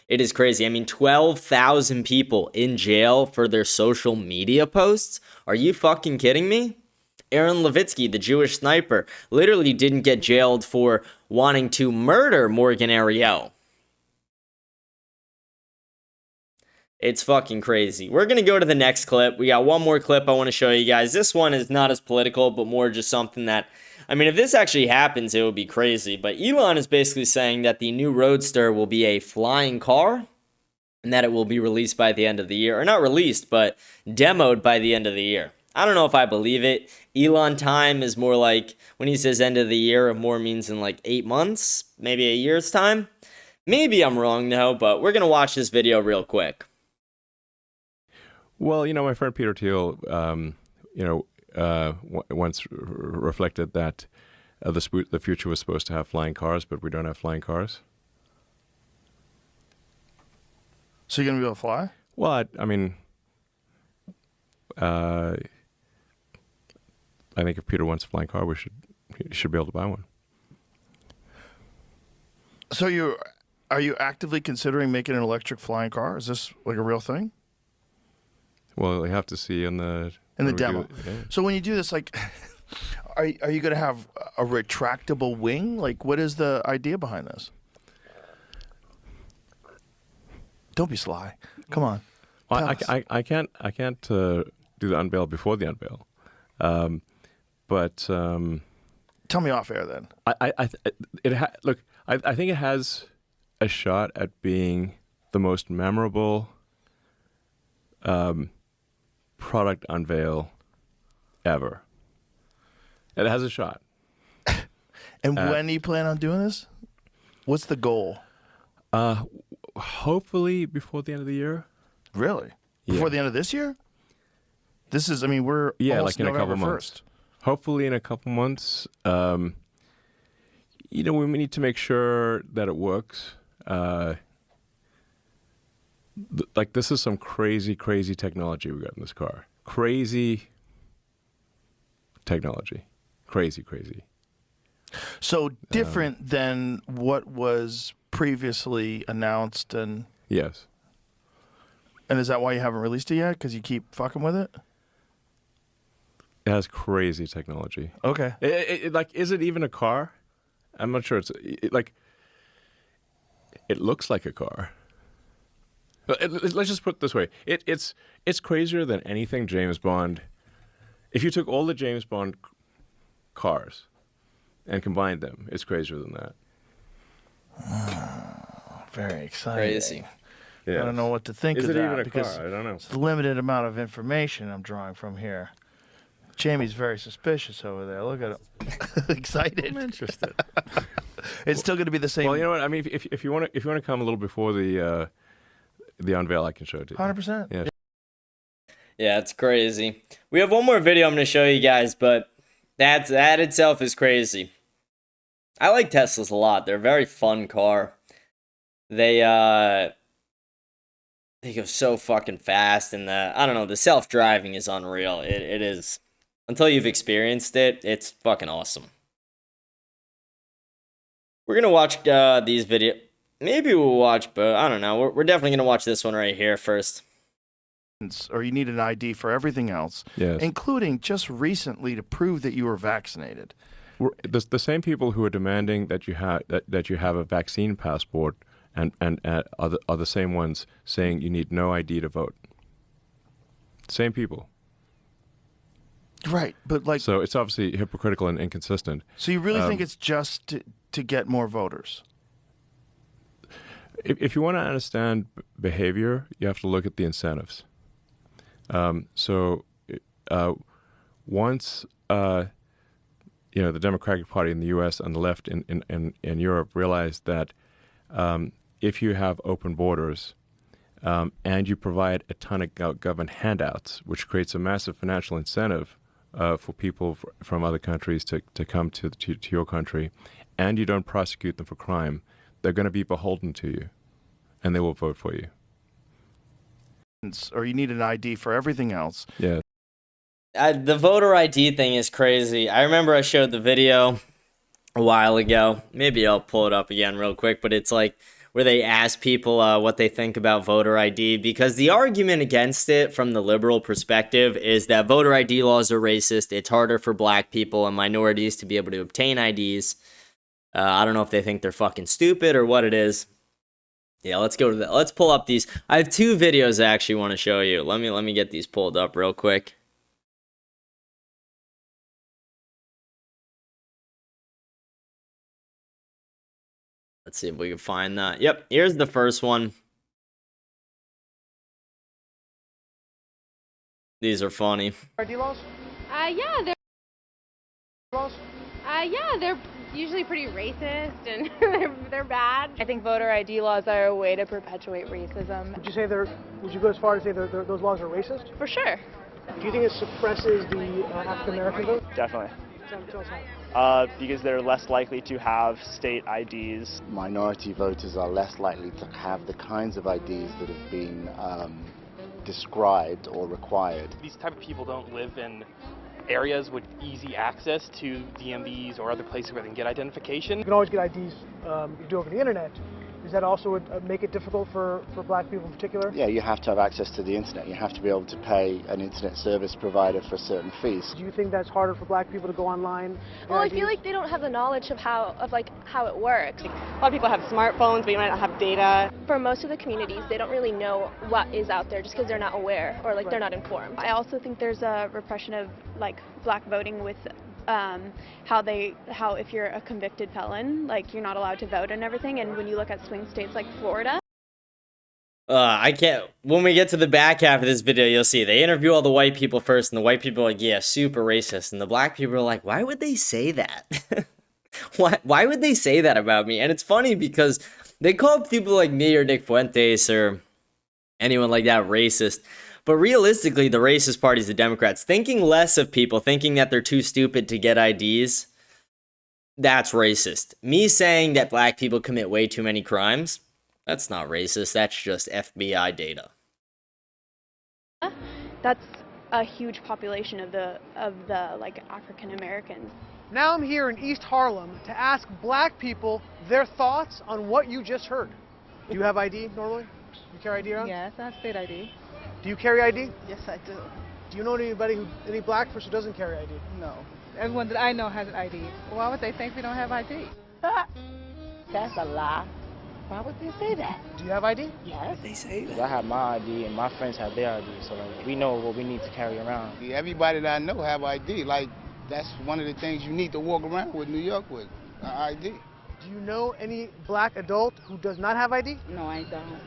It is crazy. I mean, 12,000 people in jail for their social media posts? Are you fucking kidding me? Aaron Levitsky, the Jewish sniper, literally didn't get jailed for wanting to murder Morgan Ariel. It's fucking crazy. We're going to go to the next clip. We got one more clip I want to show you guys. This one is not as political, but more just something that, I mean, if this actually happens, it would be crazy. But Elon is basically saying that the new Roadster will be a flying car and that it will be released by the end of the year. Or not released, but demoed by the end of the year. I don't know if I believe it. Elon time is more like, when he says end of the year, it more means in like 8 months, maybe a year's time. Maybe I'm wrong though, but we're going to watch this video real quick. Well, you know, my friend Peter Thiel, once reflected that the future was supposed to have flying cars, but we don't have flying cars. So you're going to be able to fly? Well, I think if Peter wants a flying car, he should be able to buy one. So are you actively considering making an electric flying car? Is this like a real thing? Well, we have to see in the demo. Yeah. So when you do this, like, are you going to have a retractable wing? Like, what is the idea behind this? Don't be sly. Come on. Well, I can't do the unveil before the unveil, but tell me off air then. I think it has a shot at being the most memorable product unveil ever. It has a shot. And when do you plan on doing this? What's the goal? Hopefully before the end of the year. Really? Before the end of this year? This is, we're almost like in November a couple 1st. months. Hopefully in a couple months. We need to make sure that it works. This is some crazy technology we got in this car. Crazy technology. Crazy. So different than what was previously announced and... Yes. And is that why you haven't released it yet? Because you keep fucking with it? It has crazy technology. Okay. Is it even a car? I'm not sure. It looks like a car. Let's just put it this way. It's crazier than anything James Bond. If you took all the James Bond cars and combined them, it's crazier than that. Very exciting. Crazy. Yes. I don't know what to think Is of it that even a because car? I don't know. it's the limited amount of information I'm drawing from here. Jamie's very suspicious over there. Look at him. Excited. I'm interested. It's still going to be the same. Well, you know what? I mean, if you want to come a little before the unveil, I can show it to you. 100%. Yeah. Yeah, it's crazy. We have one more video I'm going to show you guys, but that itself is crazy. I like Teslas a lot. They're a very fun car. They go so fucking fast, and I don't know, the self-driving is unreal. It is. Until you've experienced it, it's fucking awesome. We're going to watch these videos. Maybe we'll watch, but I don't know. We're definitely going to watch this one right here first. Or you need an ID for everything else, Yes. including just recently to prove that you were vaccinated. The same people who are demanding that you have a vaccine passport and are the same ones saying you need no ID to vote. Same people. Right, but like, So it's obviously hypocritical and inconsistent. so you really think it's just to get more voters? If you want to understand behavior, you have to look at the incentives. Once the Democratic Party in the U.S. and the left in Europe realized that if you have open borders and you provide a ton of government handouts, which creates a massive financial incentive for people from other countries to come to your country, and you don't prosecute them for crime, they're going to be beholden to you, and they will vote for you. Or you need an ID for everything else. Yeah. The voter ID thing is crazy. I remember I showed the video a while ago. Maybe I'll pull it up again real quick, but it's like where they ask people what they think about voter ID, because the argument against it from the liberal perspective is that voter ID laws are racist. It's harder for black people and minorities to be able to obtain IDs. I don't know if they think they're fucking stupid or what it is. Yeah, let's go to that. Let's pull up these. I have two videos I actually want to show you. Let me get these pulled up real quick. Let's see if we can find that. Yep, here's the first one. These are funny. ID laws? Yeah, Laws? they're usually pretty racist and they're bad. I think voter ID laws are a way to perpetuate racism. Would you go as far as say those laws are racist? For sure. Do you think it suppresses the African American vote? Definitely. Tell us how. Because they're less likely to have state IDs. Minority voters are less likely to have the kinds of IDs that have been described or required. These type of people don't live in areas with easy access to DMVs or other places where they can get identification. You can always get IDs you do over the internet. Does that also make it difficult for black people in particular? Yeah, you have to have access to the internet. You have to be able to pay an internet service provider for certain fees. Do you think that's harder for black people to go online? Well, I feel like they don't have the knowledge of how it works. A lot of people have smartphones, but you might not have data. For most of the communities, they don't really know what is out there just because they're not aware or they're not informed. I also think there's a repression of black voting with how if you're a convicted felon, you're not allowed to vote and everything. And when you look at swing states like Florida. I can't. When we get to the back half of this video, you'll see they interview all the white people first, and the white people are like, yeah, super racist. And the black people are like, why would they say that? Why would they say that about me? And it's funny because they call people like me or Nick Fuentes or anyone like that racist. But realistically, the racist party is the Democrats. Thinking less of people, thinking that they're too stupid to get IDs, that's racist. Me saying that black people commit way too many crimes, that's not racist. That's just FBI data. That's a huge population of the African Americans. Now I'm here in East Harlem to ask black people their thoughts on what you just heard. Do you have ID normally? You carry ID around? Yes, I have state ID. Do you carry ID? Yes, I do. Do you know any black person who doesn't carry ID? No. Everyone that I know has an ID. Why would they think we don't have ID? That's a lie. Why would they say that? Do you have ID? Yes. They say that. I have my ID and my friends have their ID, so we know what we need to carry around. Everybody that I know have ID. That's one of the things you need to walk around with New York with, ID. Do you know any black adult who does not have ID? No, I don't.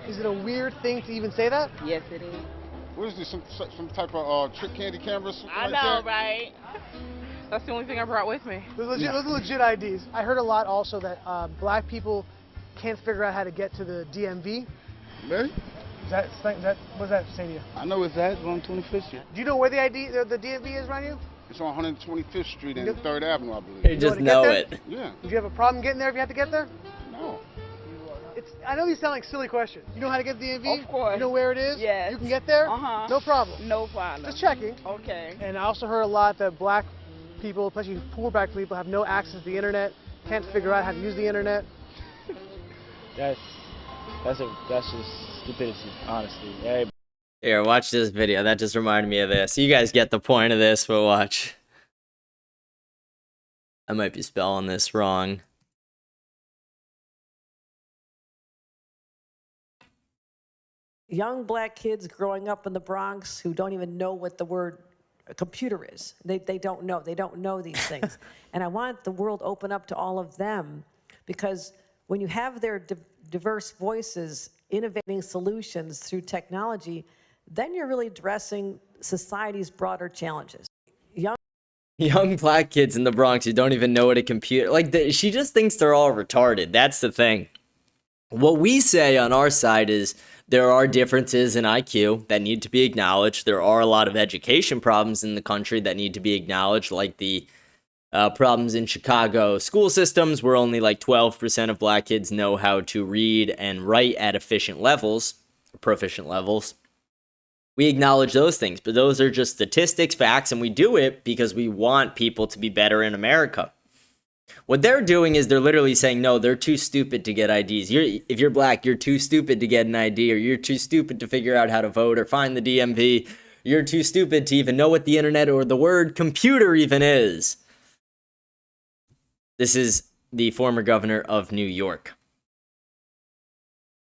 Is it a weird thing to even say that? Yes, it is. What is this, some type of trick candy cameras? I know, right? That's the only thing I brought with me. Those are legit IDs. I heard a lot also that black people can't figure out how to get to the DMV. Really? What does that say to you? I know it's at. It's on 25th Street. Do you know where the DMV is around you? It's on 125th Street and 3rd Avenue, I believe. You just know it. Yeah. Would you have a problem getting there if you had to get there? No. I know these sound like silly questions. You know how to get to the DMV? Of course. You know where it is? Yes. You can get there? Uh-huh. No problem. No problem. Just checking. Okay. And I also heard a lot that black people, especially poor black people, have no access to the internet, can't figure out how to use the internet. That's just stupidity, honestly. Here, watch this video. That just reminded me of this. You guys get the point of this, but watch. I might be spelling this wrong. Young black kids growing up in the Bronx who don't even know what the word computer is. They don't know. They don't know these things. And I want the world open up to all of them, because when you have their diverse voices innovating solutions through technology, then you're really addressing society's broader challenges. Young black kids in the Bronx who don't even know what a computer... she just thinks they're all retarded. That's the thing. What we say on our side is there are differences in IQ that need to be acknowledged. There are a lot of education problems in the country that need to be acknowledged, like the problems in Chicago school systems where only like 12% of black kids know how to read and write at proficient levels. We acknowledge those things, but those are just statistics, facts, and we do it because we want people to be better in America. What they're doing is they're literally saying, no, they're too stupid to get IDs. If you're black, you're too stupid to get an ID, or you're too stupid to figure out how to vote or find the DMV. You're too stupid to even know what the internet or the word computer even is. This is the former governor of New York.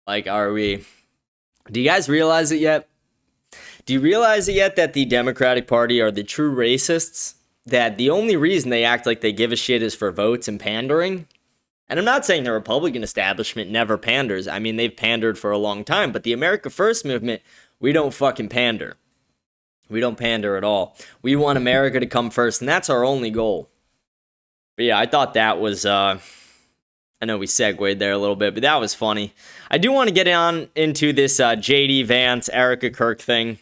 Do you guys realize it yet? Do you realize it yet that the Democratic Party are the true racists? That the only reason they act like they give a shit is for votes and pandering? And I'm not saying the Republican establishment never panders. I mean, they've pandered for a long time. But the America First movement, we don't fucking pander. We don't pander at all. We want America to come first, and that's our only goal. But yeah, I thought that was... I know we segued there a little bit, but that was funny. I do want to get on into this JD Vance, Erica Kirk thing.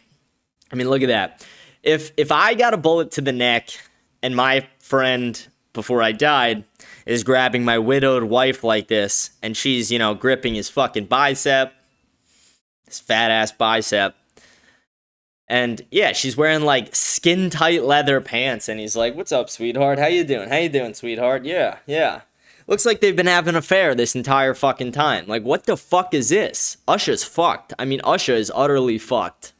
I mean, look at that. If I got a bullet to the neck and my friend, before I died, is grabbing my widowed wife like this, and she's, gripping his fucking bicep, his fat-ass bicep, and yeah, she's wearing like skin-tight leather pants, and he's like, "What's up, sweetheart? How you doing? How you doing, sweetheart? Yeah. Looks like they've been having an affair this entire fucking time. Like, what the fuck is this? Usher's fucked. I mean, Usher is utterly fucked.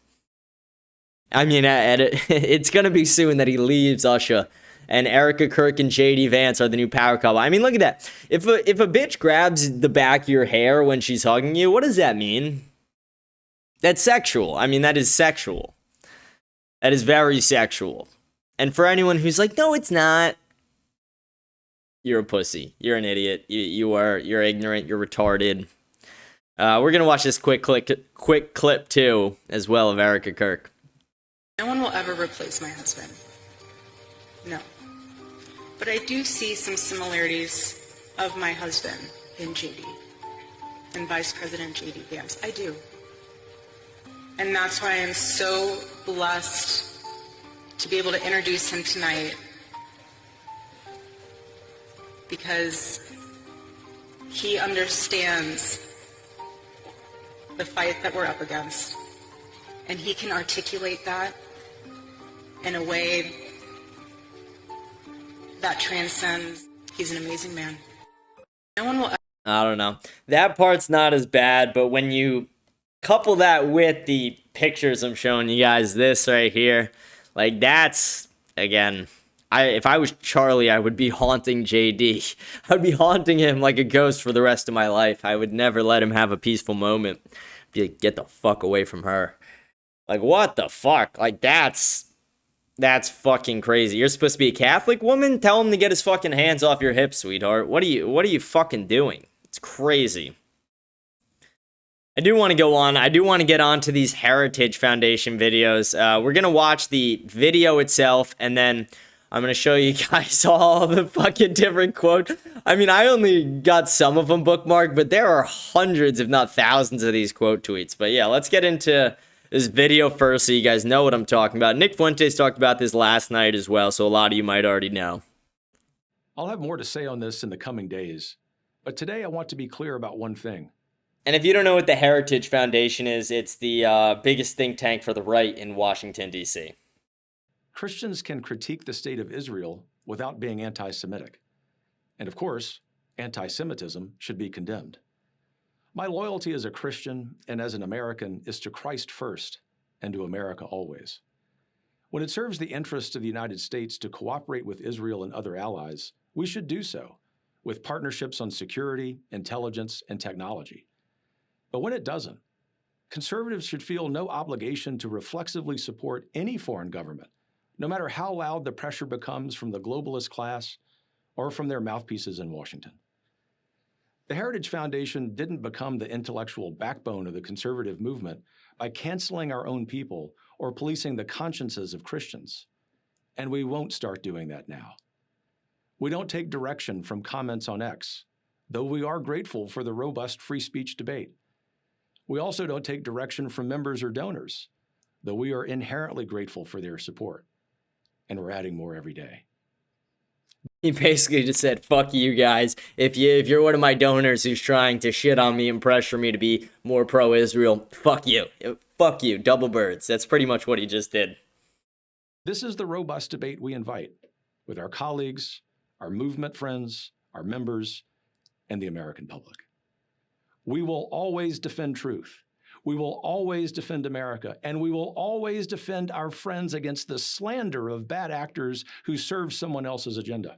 I mean, it's going to be soon that he leaves Usher, and Erica Kirk and JD Vance are the new power couple. I mean, look at that. If a bitch grabs the back of your hair when she's hugging you, what does that mean? That's sexual. I mean, that is sexual. That is very sexual. And for anyone who's like, no, it's not, you're a pussy. You're an idiot. You're ignorant. You're retarded. We're going to watch this quick clip too, as well, of Erica Kirk. No one will ever replace my husband. No. But I do see some similarities of my husband in JD and Vice President JD Vance. I do. And that's why I'm so blessed to be able to introduce him tonight, because he understands the fight that we're up against, and he can articulate that in a way that transcends. He's an amazing man. No one will. I don't know. That part's not as bad, but when you couple that with the pictures I'm showing you guys, this right here, like that's, again, if I was Charlie, I would be haunting JD. I'd be haunting him like a ghost for the rest of my life. I would never let him have a peaceful moment. Be like, get the fuck away from her. Like, what the fuck? Like, that's fucking crazy. You're supposed to be a Catholic woman? Tell him to get his fucking hands off your hips, sweetheart. What are you fucking doing? It's crazy. I do want to go on. I do want to get on to these Heritage Foundation videos. We're going to watch the video itself, and then I'm going to show you guys all the fucking different quotes. I mean, I only got some of them bookmarked, but there are hundreds, if not thousands, of these quote tweets. But yeah, let's get into this video first so you guys know what I'm talking about. Nick Fuentes talked about this last night as well, so a lot of you might already know. I'll have more to say on this in the coming days, but today I want to be clear about one thing. And if you don't know what the Heritage Foundation is, it's the biggest think tank for the right in Washington, D.C. Christians can critique the state of Israel without being anti-Semitic. And of course, anti-Semitism should be condemned. My loyalty as a Christian and as an American is to Christ first and to America always. When it serves the interests of the United States to cooperate with Israel and other allies, we should do so, with partnerships on security, intelligence, and technology. But when it doesn't, conservatives should feel no obligation to reflexively support any foreign government, no matter how loud the pressure becomes from the globalist class or from their mouthpieces in Washington. The Heritage Foundation didn't become the intellectual backbone of the conservative movement by canceling our own people or policing the consciences of Christians. And we won't start doing that now. We don't take direction from comments on X, though we are grateful for the robust free speech debate. We also don't take direction from members or donors, though we are inherently grateful for their support. And we're adding more every day. He basically just said, fuck you guys. If you're one of my donors who's trying to shit on me and pressure me to be more pro-Israel, fuck you. Fuck you, double birds. That's pretty much what he just did. This is the robust debate we invite with our colleagues, our movement friends, our members, and the American public. We will always defend truth. We will always defend America, and we will always defend our friends against the slander of bad actors who serve someone else's agenda.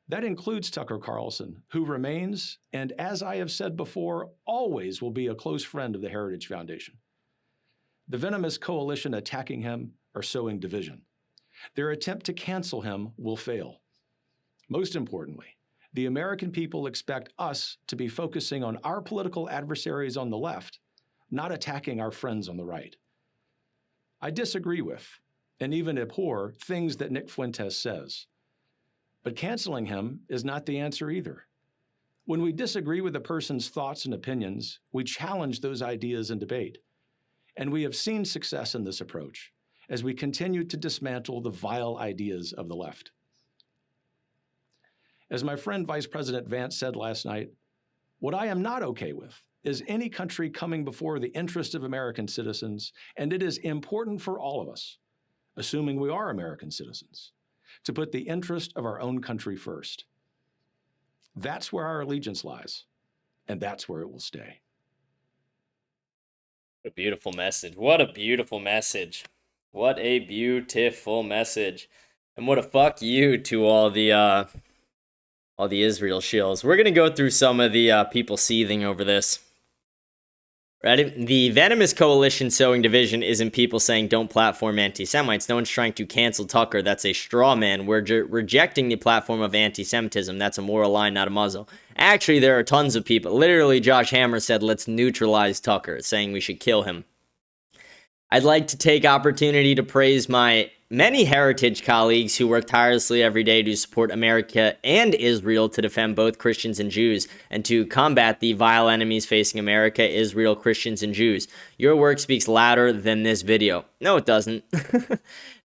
That includes Tucker Carlson, who remains, and as I have said before, always will be a close friend of the Heritage Foundation. The venomous coalition attacking him are sowing division. Their attempt to cancel him will fail. Most importantly, the American people expect us to be focusing on our political adversaries on the left, not attacking our friends on the right. I disagree with, and even abhor, things that Nick Fuentes says. But canceling him is not the answer either. When we disagree with a person's thoughts and opinions, we challenge those ideas in debate. And we have seen success in this approach as we continue to dismantle the vile ideas of the left. As my friend Vice President Vance said last night, what I am not okay with is any country coming before the interest of American citizens, and it is important for all of us, assuming we are American citizens, to put the interest of our own country first. That's where our allegiance lies, and that's where it will stay. What a beautiful message. What a beautiful message. What a beautiful message. And what a fuck you to all the Israel shills. We're going to go through some of the people seething over this. Ready? The venomous coalition sowing division isn't people saying don't platform anti-Semites. No one's trying to cancel Tucker. That's a straw man. We're rejecting the platform of anti-Semitism. That's a moral line, not a muzzle. Actually, there are tons of people. Literally, Josh Hammer said, let's neutralize Tucker, saying we should kill him. I'd like to take opportunity to praise my many heritage colleagues who work tirelessly every day to support America and Israel to defend both Christians and Jews and to combat the vile enemies facing America, Israel, Christians, and Jews. Your work speaks louder than this video. No, it doesn't.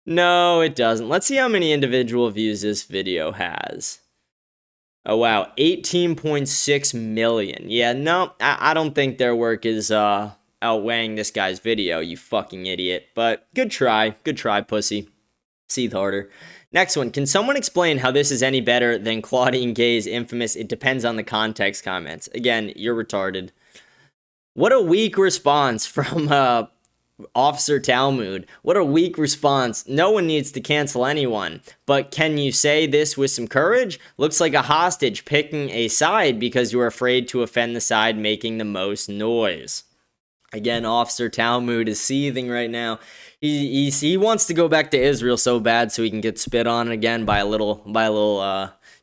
No, it doesn't. Let's see how many individual views this video has. Oh, wow. 18.6 million. Yeah, no, I don't think their work is outweighing this guy's video, you fucking idiot. But good try, pussy. Seethe harder. Next one. Can someone explain how this is any better than Claudine Gay's infamous "it depends on the context" comments? Again, you're retarded. What a weak response from Officer Talmud. What a weak response. No one needs to cancel anyone. But can you say this with some courage? Looks like a hostage picking a side because you're afraid to offend the side making the most noise. Again, Officer Talmud is seething right now. He wants to go back to Israel so bad so he can get spit on again by a little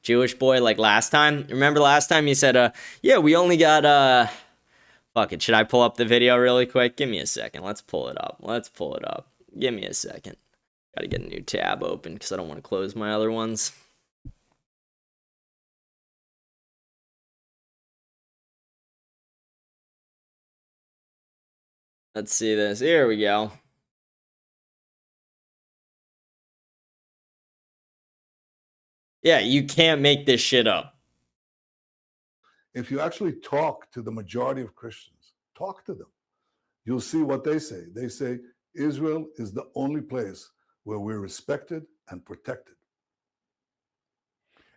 Jewish boy like last time. Remember last time he said, yeah, we only got, fuck it. Should I pull up the video really quick? Give me a second. Let's pull it up. Give me a second. Gotta get a new tab open because I don't want to close my other ones. Let's see this. Here we go. Yeah, you can't make this shit up. If you actually talk to the majority of Christians, talk to them, you'll see what they say. They say Israel is the only place where we're respected and protected.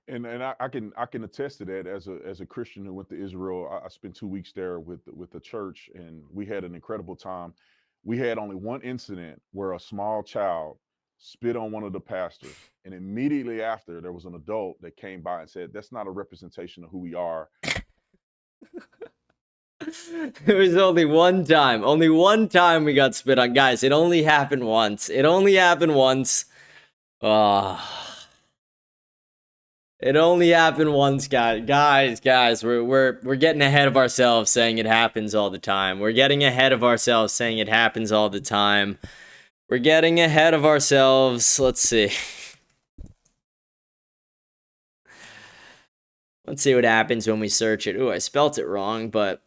And I can attest to that as a Christian who went to Israel. I spent 2 weeks there with the church, and we had an incredible time. We had only one incident where a small child spit on one of the pastors, and immediately after there was an adult that came by and said, "That's not a representation of who we are." It was only one time. Only one time we got spit on. Guys, it only happened once. It only happened once. It only happened once, guys. We're getting ahead of ourselves saying it happens all the time. We're getting ahead of ourselves saying it happens all the time. We're getting ahead of ourselves. Let's see. Let's see what happens when we search it. Ooh, I spelt it wrong, but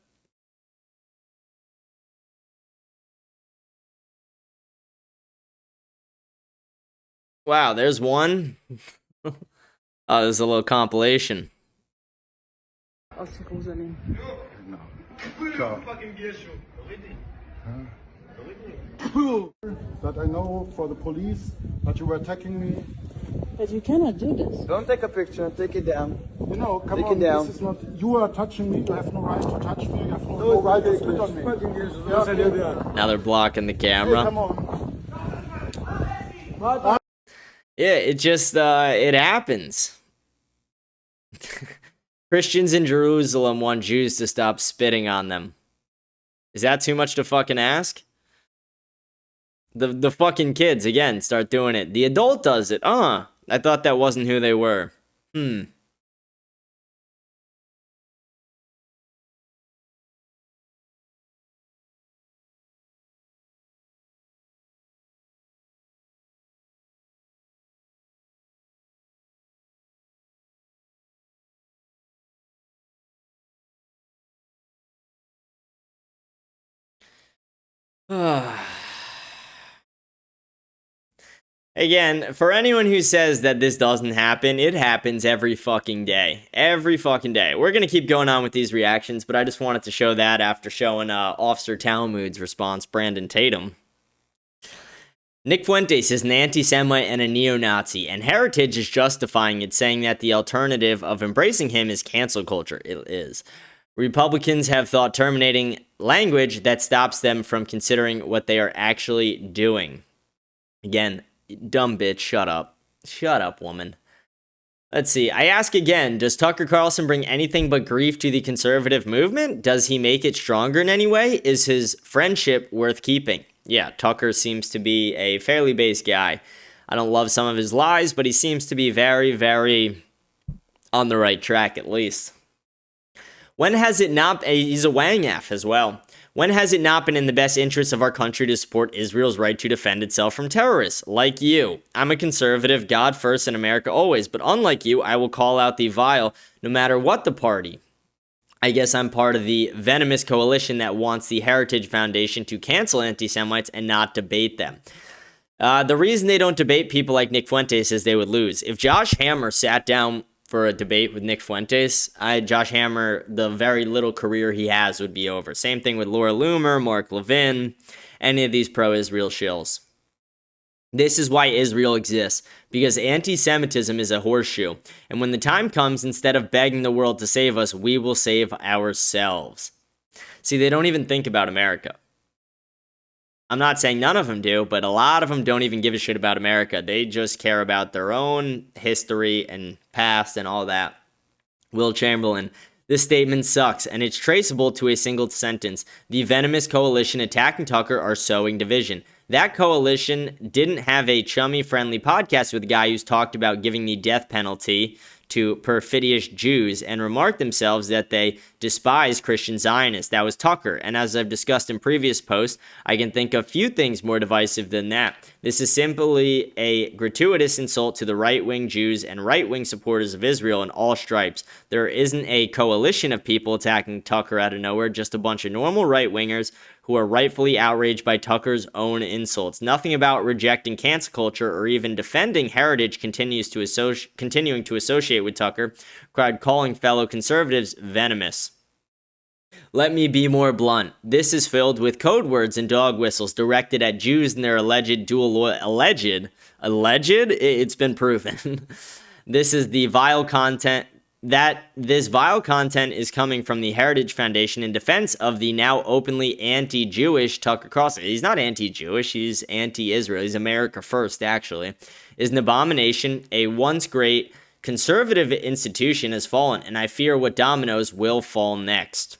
wow, there's one. Oh, there's a little compilation. That I know for the police that you were attacking me. But you cannot do this. Don't take a picture. Take it down. You know, come on. This is not. You are touching me. You have no right to touch me. You have no right to spit on me. Now they're blocking the camera. Hey, come on. Yeah, it just, it happens. Christians in Jerusalem want Jews to stop spitting on them. Is that too much to fucking ask? The fucking kids, again, start doing it. The adult does it. I thought that wasn't who they were. Again, for anyone who says that this doesn't happen, it happens every fucking day. Every fucking day. We're going to keep going on with these reactions, but I just wanted to show that after showing Officer Talmud's response, Brandon Tatum. Nick Fuentes is an anti-Semite and a neo-Nazi, and Heritage is justifying it, saying that the alternative of embracing him is cancel culture. It is. Republicans have thought terminating language that stops them from considering what they are actually doing. Again, dumb bitch, shut up. Shut up, woman. Let's see. I ask again, does Tucker Carlson bring anything but grief to the conservative movement? Does he make it stronger in any way? Is his friendship worth keeping? Yeah, Tucker seems to be a fairly base guy. I don't love some of his lies, but he seems to be very, very on the right track at least. When has it not... He's a Wang F as well. When has it not been in the best interest of our country to support Israel's right to defend itself from terrorists? Like you. I'm a conservative, God first and America always, but unlike you, I will call out the vile no matter what the party. I guess I'm part of the venomous coalition that wants the Heritage Foundation to cancel anti-Semites and not debate them. The reason they don't debate people like Nick Fuentes is they would lose. If Josh Hammer sat down for a debate with Nick Fuentes, Josh Hammer, the very little career he has would be over. Same thing with Laura Loomer, Mark Levin, any of these pro-Israel shills. This is why Israel exists, because anti-Semitism is a horseshoe. And when the time comes, instead of begging the world to save us, we will save ourselves. See, they don't even think about America. I'm not saying none of them do, but a lot of them don't even give a shit about America. They just care about their own history and past and all that. Will Chamberlain, this statement sucks, and it's traceable to a single sentence. The venomous coalition attacking Tucker are sowing division. That coalition didn't have a chummy friendly podcast with a guy who's talked about giving the death penalty to perfidious Jews and remarked themselves that they despise Christian Zionists. That was Tucker. And as I've discussed in previous posts, I can think of few things more divisive than that. This is simply a gratuitous insult to the right-wing Jews and right-wing supporters of Israel in all stripes. There isn't a coalition of people attacking Tucker out of nowhere, just a bunch of normal right-wingers who are rightfully outraged by Tucker's own insults. Nothing about rejecting cancel culture or even defending heritage continuing to associate with Tucker, calling fellow conservatives venomous. Let me be more blunt. This is filled with code words and dog whistles directed at Jews and their alleged dual loyalty. Alleged? It's been proven. This vile content is coming from the Heritage Foundation in defense of the now openly anti-Jewish Tucker Carlson. He's not anti-Jewish, he's anti-Israel. He's America first, actually. Is an abomination. A once great conservative institution has fallen, and I fear what dominoes will fall next.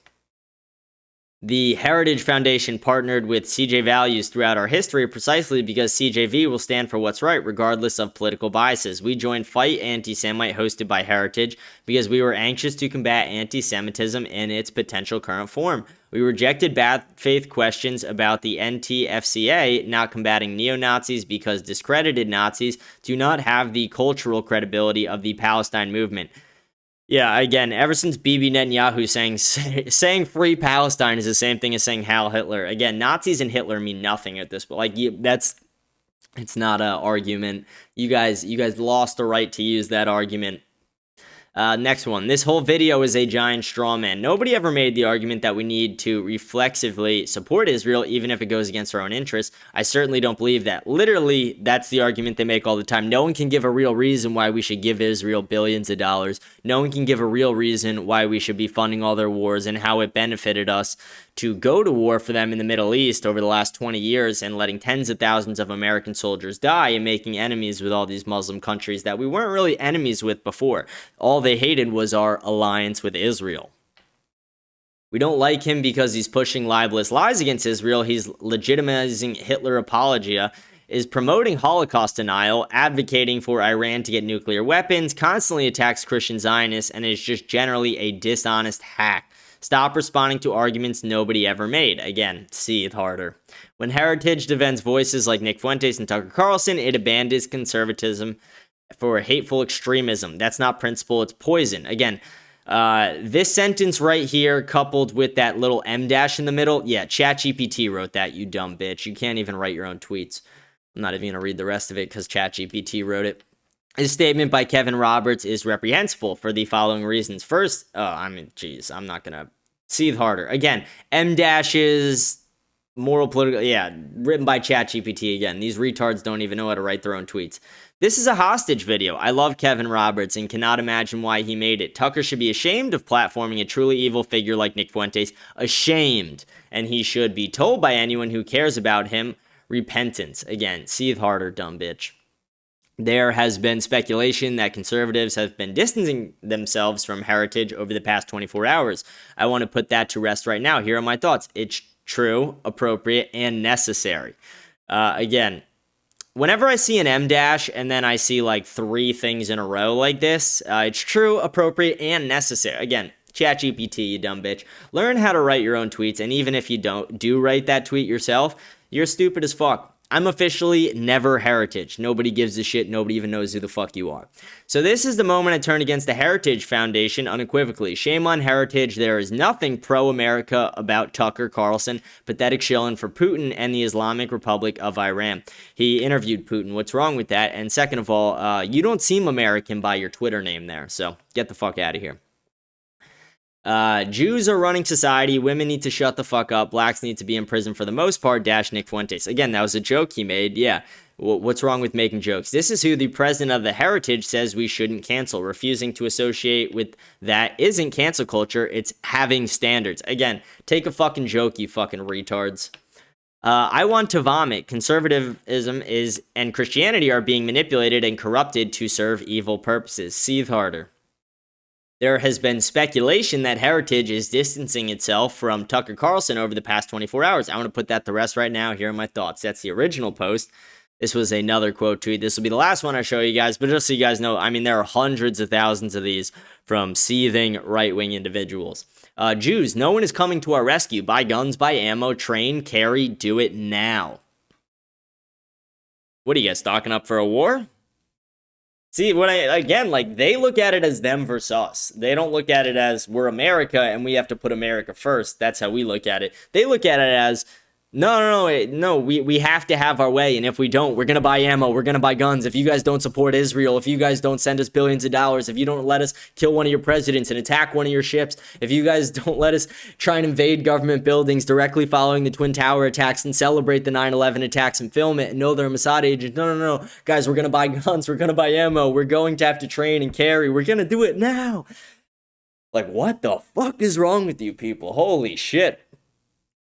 The Heritage Foundation partnered with CJ Values throughout our history precisely because CJV will stand for what's right regardless of political biases. We joined Fight Anti-Semite hosted by Heritage because we were anxious to combat anti-Semitism in its potential current form. We rejected bad faith questions about the NTFCA not combating neo-Nazis because discredited Nazis do not have the cultural credibility of the Palestine movement. Yeah, again, ever since Bibi Netanyahu saying free Palestine is the same thing as saying Heil Hitler. Again, Nazis and Hitler mean nothing at this point. It's not an argument. You guys lost the right to use that argument. Next one. This whole video is a giant straw man. Nobody ever made the argument that we need to reflexively support Israel, even if it goes against our own interests. I certainly don't believe that. Literally, that's the argument they make all the time. No one can give a real reason why we should give Israel billions of dollars. No one can give a real reason why we should be funding all their wars and how it benefited us to go to war for them in the Middle East over the last 20 years and letting tens of thousands of American soldiers die and making enemies with all these Muslim countries that we weren't really enemies with before. All they hated was our alliance with Israel. We don't like him because he's pushing libelous lies against Israel. He's legitimizing Hitler apologia, is promoting Holocaust denial, advocating for Iran to get nuclear weapons, constantly attacks Christian Zionists, and is just generally a dishonest hack. Stop responding to arguments nobody ever made. Again, seethe harder. When Heritage defends voices like Nick Fuentes and Tucker Carlson, it abandons conservatism for hateful extremism. That's not principle, it's poison. Again, this sentence right here, coupled with that little M dash in the middle, yeah, ChatGPT wrote that, you dumb bitch. You can't even write your own tweets. I'm not even going to read the rest of it because ChatGPT wrote it. His statement by Kevin Roberts is reprehensible for the following reasons. First, I'm not going to seethe harder. Again, M dashes, moral, political, yeah, written by ChatGPT again. These retards don't even know how to write their own tweets. This is a hostage video. I love Kevin Roberts and cannot imagine why he made it. Tucker should be ashamed of platforming a truly evil figure like Nick Fuentes. Ashamed. And he should be told by anyone who cares about him. Repentance. Again, seethe harder, dumb bitch. There has been speculation that conservatives have been distancing themselves from Heritage over the past 24 hours. I want to put that to rest right now. Here are my thoughts. It's true, appropriate, and necessary. Again, whenever I see an M dash and then I see like 3 things in a row like this, it's true, appropriate, and necessary. Again, ChatGPT, you dumb bitch. Learn how to write your own tweets, and even if you do write that tweet yourself, you're stupid as fuck. I'm officially never Heritage. Nobody gives a shit. Nobody even knows who the fuck you are. So this is the moment I turn against the Heritage Foundation unequivocally. Shame on Heritage. There is nothing pro-America about Tucker Carlson. Pathetic shilling for Putin and the Islamic Republic of Iran. He interviewed Putin. What's wrong with that? And second of all, you don't seem American by your Twitter name there. So get the fuck out of here. Jews are running society. Women need to shut the fuck up. Blacks need to be in prison for the most part. Dash Nick Fuentes. Again, that was a joke he made. Yeah. What's wrong with making jokes? This is who the president of the Heritage says we shouldn't cancel. Refusing to associate with that isn't cancel culture. It's having standards. Again, take a fucking joke, you fucking retards. I want to vomit. Conservatism and Christianity are being manipulated and corrupted to serve evil purposes. Seethe harder. There has been speculation that Heritage is distancing itself from Tucker Carlson over the past 24 hours. I want to put that to rest right now. Here are my thoughts. That's the original post. This was another quote tweet. This will be the last one I show you guys, but just so you guys know, I mean, there are hundreds of thousands of these from seething right-wing individuals. Jews, no one is coming to our rescue. Buy guns, buy ammo, train, carry, do it now. What are you guys, stocking up for a war? See, they look at it as them versus us. They don't look at it as we're America and we have to put America first. That's how we look at it. They look at it as, no, we have to have our way. And if we don't, we're going to buy ammo. We're going to buy guns. If you guys don't support Israel, if you guys don't send us billions of dollars, if you don't let us kill one of your presidents and attack one of your ships, if you guys don't let us try and invade government buildings directly following the Twin Tower attacks and celebrate the 9/11 attacks and film it and know they're Mossad agents. No. Guys, we're going to buy guns. We're going to buy ammo. We're going to have to train and carry. We're going to do it now. Like, what the fuck is wrong with you people? Holy shit.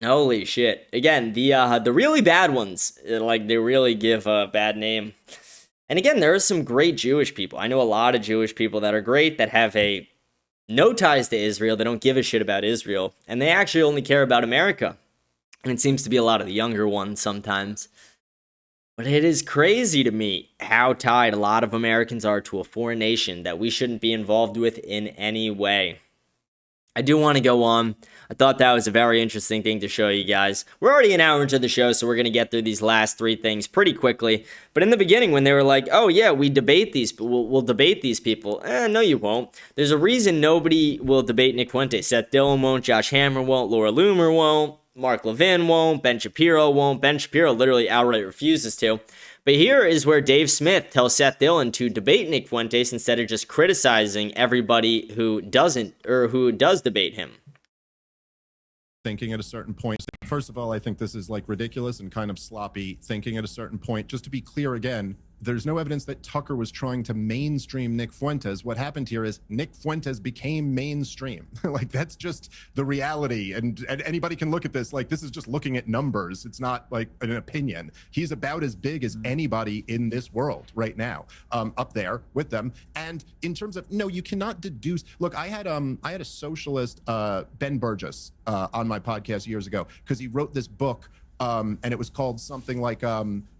Holy shit. Again, the really bad ones, like, they really give a bad name. And again, there are some great Jewish people. I know a lot of Jewish people that are great, that have no ties to Israel. They don't give a shit about Israel. And they actually only care about America. And it seems to be a lot of the younger ones sometimes. But it is crazy to me how tied a lot of Americans are to a foreign nation that we shouldn't be involved with in any way. I do want to go on. I thought that was a very interesting thing to show you guys. We're already an hour into the show, so we're going to get through these last three things pretty quickly. But in the beginning, when they were like, oh yeah, we'll debate these people. No, you won't. There's a reason nobody will debate Nick Fuentes. Seth Dillon won't, Josh Hammer won't, Laura Loomer won't, Mark Levin won't, Ben Shapiro won't. Ben Shapiro literally outright refuses to. But here is where Dave Smith tells Seth Dillon to debate Nick Fuentes instead of just criticizing everybody who doesn't, or who does debate him. Thinking at a certain point. First of all, I think this is like ridiculous and kind of sloppy thinking at a certain point. Just to be clear again, there's no evidence that Tucker was trying to mainstream Nick Fuentes. What happened here is Nick Fuentes became mainstream. Like, that's just the reality. And anybody can look at this. Like, this is just looking at numbers. It's not like an opinion. He's about as big as anybody in this world right now, up there with them. And in terms of, no, you cannot deduce. Look, I had a socialist, Ben Burgess, on my podcast years ago, because he wrote this book, and it was called something like,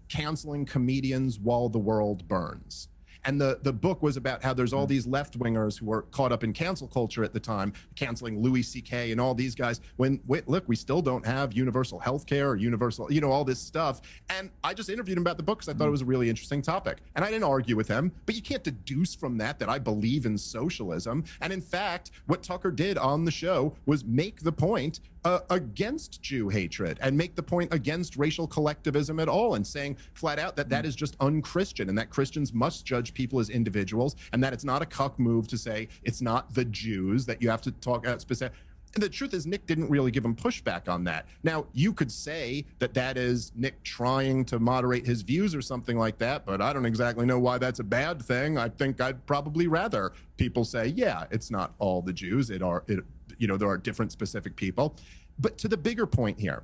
Canceling Comedians While the World Burns. And the book was about how there's all these left-wingers who were caught up in cancel culture at the time, canceling Louis C.K. and all these guys, when, look, we still don't have universal health care or universal, all this stuff. And I just interviewed him about the book because I thought it was a really interesting topic. And I didn't argue with him, but you can't deduce from that I believe in socialism. And in fact, what Tucker did on the show was make the point against Jew hatred and make the point against racial collectivism at all, and saying flat out that is just unchristian and that Christians must judge people as individuals, and that it's not a cuck move to say it's not the Jews, that you have to talk about specific. And the truth is, Nick didn't really give him pushback on that. Now, you could say that is Nick trying to moderate his views or something like that, but I don't exactly know why that's a bad thing. I think I'd probably rather people say, yeah, it's not all the Jews. There are different specific people. But to the bigger point here,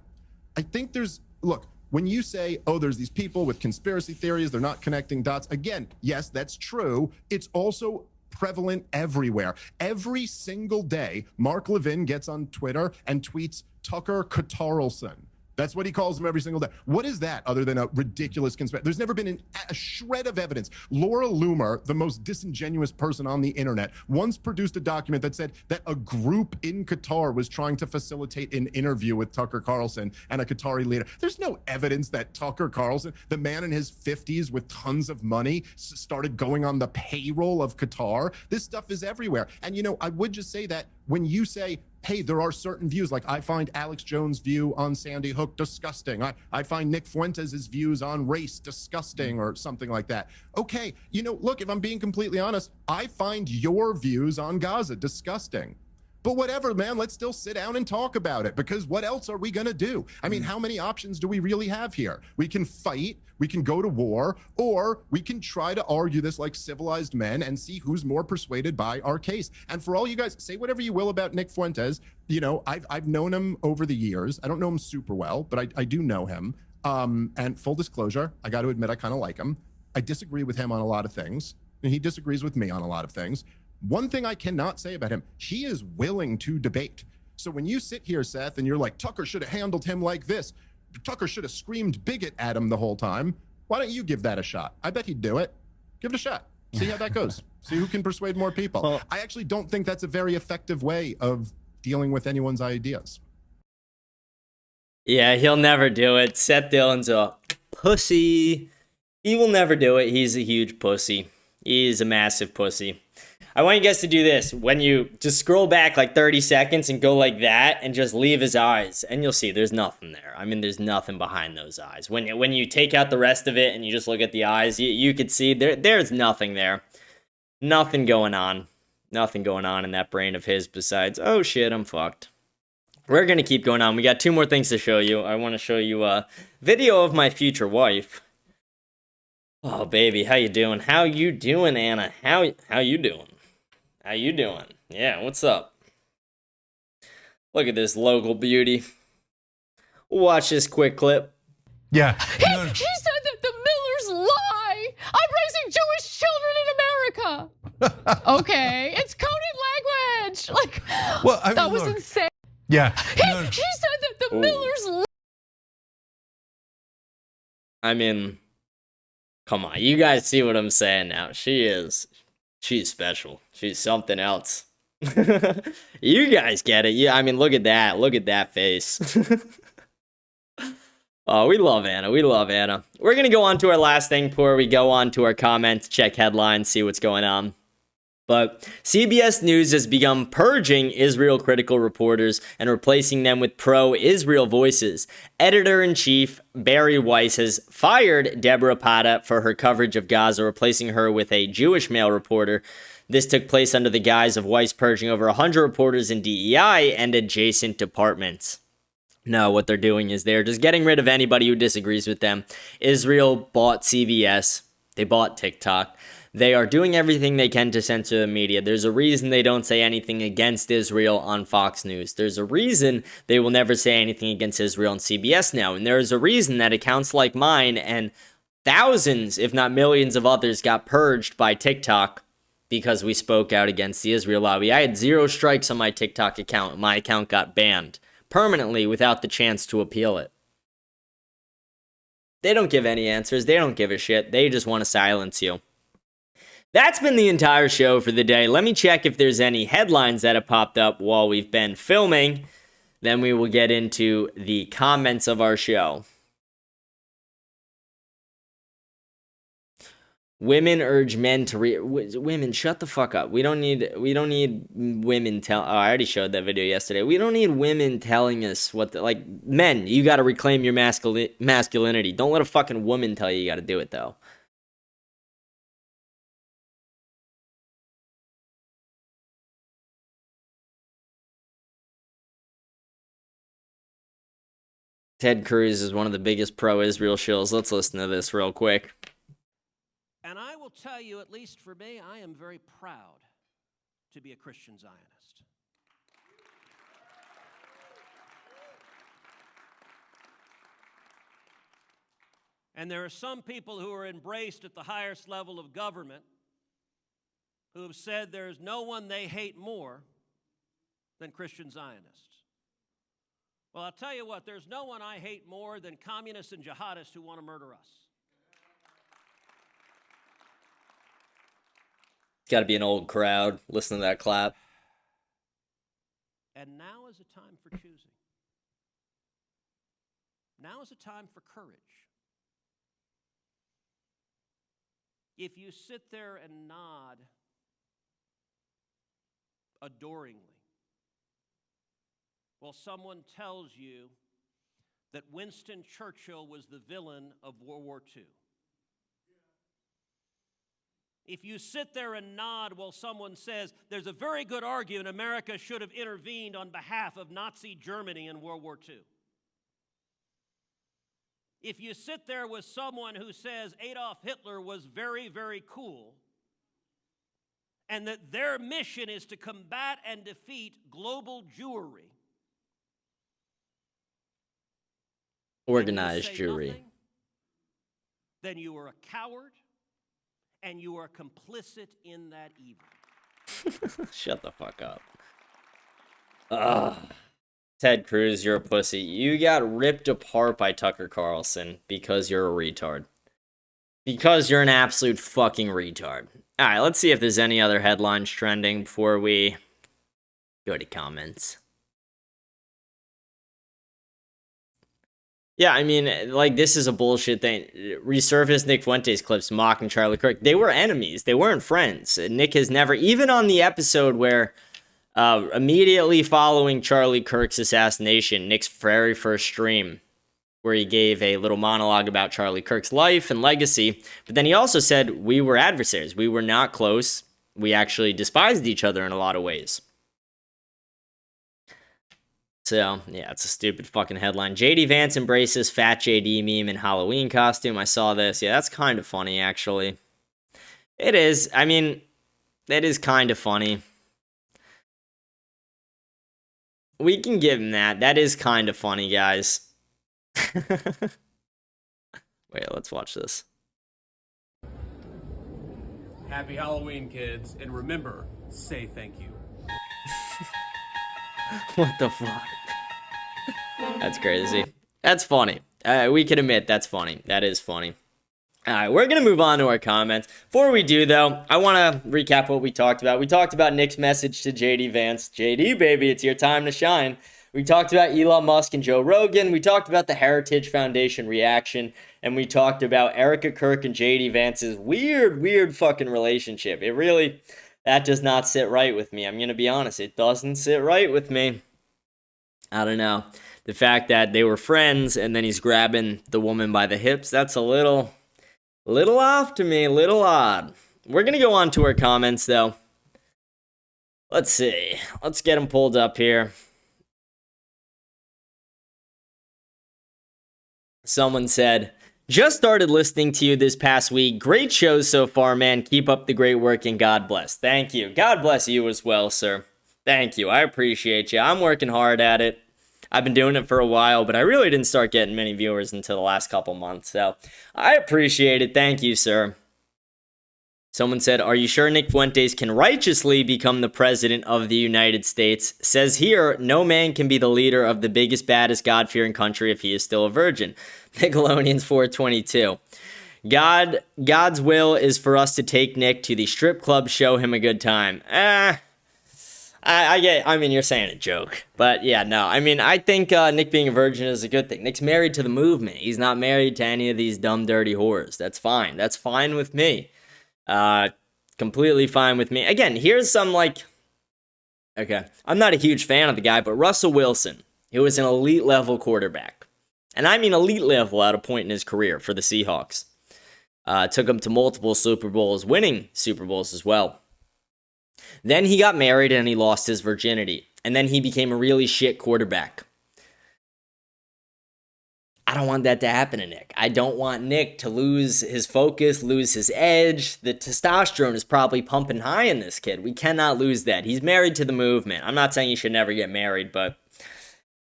I think look, when you say, oh, there's these people with conspiracy theories, they're not connecting dots. Again, yes, that's true. It's also prevalent everywhere. Every single day, Mark Levin gets on Twitter and tweets Tucker Carlson. That's what he calls him every single day. What is that other than a ridiculous conspiracy? There's never been a shred of evidence. Laura Loomer, the most disingenuous person on the internet, once produced a document that said that a group in Qatar was trying to facilitate an interview with Tucker Carlson and a Qatari leader. There's no evidence that Tucker Carlson, the man in his 50s with tons of money, started going on the payroll of Qatar. This stuff is everywhere. And, I would just say that when you say, hey, there are certain views, like I find Alex Jones' view on Sandy Hook disgusting. I find Nick Fuentes' views on race disgusting, or something like that. Okay, look, if I'm being completely honest, I find your views on Gaza disgusting. But whatever, man, let's still sit down and talk about it, because what else are we going to do? I mean, how many options do we really have here? We can fight, we can go to war, or we can try to argue this like civilized men and see who's more persuaded by our case. And for all you guys, say whatever you will about Nick Fuentes. I've known him over the years. I don't know him super well, but I do know him. And full disclosure, I got to admit, I kind of like him. I disagree with him on a lot of things, and he disagrees with me on a lot of things. One thing I cannot say about him, he is willing to debate. So when you sit here, Seth, and you're like, Tucker should have handled him like this, Tucker should have screamed bigot at him the whole time, why don't you give that a shot? I bet he'd do it. Give it a shot. See how that goes. See who can persuade more people. Well, I actually don't think that's a very effective way of dealing with anyone's ideas. Yeah, he'll never do it. Seth Dillon's a pussy. He will never do it. He's a huge pussy. He's a massive pussy. I want you guys to do this. When you just scroll back like 30 seconds and go like that and just leave his eyes, and you'll see there's nothing there. I mean, there's nothing behind those eyes. When you take out the rest of it and you just look at the eyes, you could see there's nothing there. Nothing going on. Nothing going on in that brain of his besides, oh shit, I'm fucked. We're going to keep going on. We got 2 more things to show you. I want to show you a video of my future wife. Oh, baby, how you doing? How you doing, Anna? How you doing? How you doing? Yeah, what's up? Look at this local beauty. Watch this quick clip. Yeah. He said that the Millers lie. I'm raising Jewish children in America. Okay, it's coded language. Like, well, I mean, that was look. insane. Yeah. He said that the Millers lie. I mean, come on, you guys see what I'm saying now. She's special. She's something else. You guys get it. Yeah, I mean, look at that. Look at that face. Oh, we love Anna. We love Anna. We're going to go on to our last thing before we go on to our comments, check headlines, see what's going on. But CBS News has begun purging Israel-critical reporters and replacing them with pro-Israel voices. Editor-in-chief Barry Weiss has fired Deborah Pata for her coverage of Gaza, replacing her with a Jewish male reporter. This took place under the guise of Weiss purging over 100 reporters in DEI and adjacent departments. No, what they're doing is they're just getting rid of anybody who disagrees with them. Israel bought CBS. They bought TikTok. They are doing everything they can to censor the media. There's a reason they don't say anything against Israel on Fox News. There's a reason they will never say anything against Israel on CBS now. And there is a reason that accounts like mine and thousands, if not millions of others got purged by TikTok because we spoke out against the Israel lobby. I had 0 strikes on my TikTok account. My account got banned permanently without the chance to appeal it. They don't give any answers. They don't give a shit. They just want to silence you. That's been the entire show for the day. Let me check if there's any headlines that have popped up while we've been filming. Then we will get into the comments of our show. Women urge men to women, shut the fuck up. We don't need women tell. Oh, I already showed that video yesterday. We don't need women telling us what like men, you got to reclaim your masculinity. Don't let a fucking woman tell you got to do it though. Ted Cruz is one of the biggest pro-Israel shills. Let's listen to this real quick. And I will tell you, at least for me, I am very proud to be a Christian Zionist. And there are some people who are embraced at the highest level of government who have said there is no one they hate more than Christian Zionists. Well, I'll tell you what, there's no one I hate more than communists and jihadists who want to murder us. Got to be an old crowd. Listen to that clap. And now is a time for choosing. Now is a time for courage. If you sit there and nod adoringly while someone tells you that Winston Churchill was the villain of World War II, if you sit there and nod while someone says there's a very good argument America should have intervened on behalf of Nazi Germany in World War II, if you sit there with someone who says Adolf Hitler was very, very cool and that their mission is to combat and defeat global Jewry, organized Jewry, nothing, then you are a coward and you are complicit in that evil. Shut the fuck up. Ugh. Ted Cruz, you're a pussy. You got ripped apart by Tucker Carlson because you're a retard. Because you're an absolute fucking retard. Alright, let's see if there's any other headlines trending before we go to comments. Yeah, I mean, like, this is a bullshit thing. Resurfaced Nick Fuentes clips mocking Charlie Kirk. They were enemies. They weren't friends. Nick has never, even on the episode where immediately following Charlie Kirk's assassination, Nick's very first stream, where he gave a little monologue about Charlie Kirk's life and legacy, but then he also said we were adversaries. We were not close. We actually despised each other in a lot of ways. So, yeah, it's a stupid fucking headline. JD Vance embraces fat JD meme in Halloween costume. I saw this. Yeah, that's kind of funny, actually. It is. I mean, that is kind of funny. We can give him that. That is kind of funny, guys. Wait, let's watch this. Happy Halloween, kids. And remember, say thank you. What the fuck? That's crazy. That's funny. We can admit that's funny. That is funny. Alright, we're going to move on to our comments. Before we do, though, I want to recap what we talked about. We talked about Nick's message to JD Vance. JD, baby, it's your time to shine. We talked about Elon Musk and Joe Rogan. We talked about the Heritage Foundation reaction. And we talked about Erica Kirk and JD Vance's weird fucking relationship. It really, that does not sit right with me. I'm going to be honest. It doesn't sit right with me. I don't know. The fact that they were friends and then he's grabbing the woman by the hips, that's a little off to me, a little odd. We're going to go on to our comments, though. Let's see. Let's get them pulled up here. Someone said, just started listening to you this past week. Great shows so far, man. Keep up the great work and God bless. Thank you. God bless you as well, sir. Thank you. I appreciate you. I'm working hard at it. I've been doing it for a while, but I really didn't start getting many viewers until the last couple months. So I appreciate it. Thank you, sir. Someone said, are you sure Nick Fuentes can righteously become the president of the United States? Says here, no man can be the leader of the biggest, baddest, God-fearing country if he is still a virgin. Nickelodeon's 422. God's will is for us to take Nick to the strip club, show him a good time. I mean, you're saying a joke, but yeah, no. I mean, I think Nick being a virgin is a good thing. Nick's married to the movement. He's not married to any of these dumb, dirty whores. That's fine. That's fine with me. Completely fine with me. Again, here's some okay, I'm not a huge fan of the guy, but Russell Wilson, who was an elite level quarterback, and I mean elite level at a point in his career for the Seahawks, took him to multiple Super Bowls, winning Super Bowls as well. Then he got married and he lost his virginity. And then he became a really shit quarterback. I don't want that to happen to Nick. I don't want Nick to lose his focus, lose his edge. The testosterone is probably pumping high in this kid. We cannot lose that. He's married to the movement. I'm not saying he should never get married, but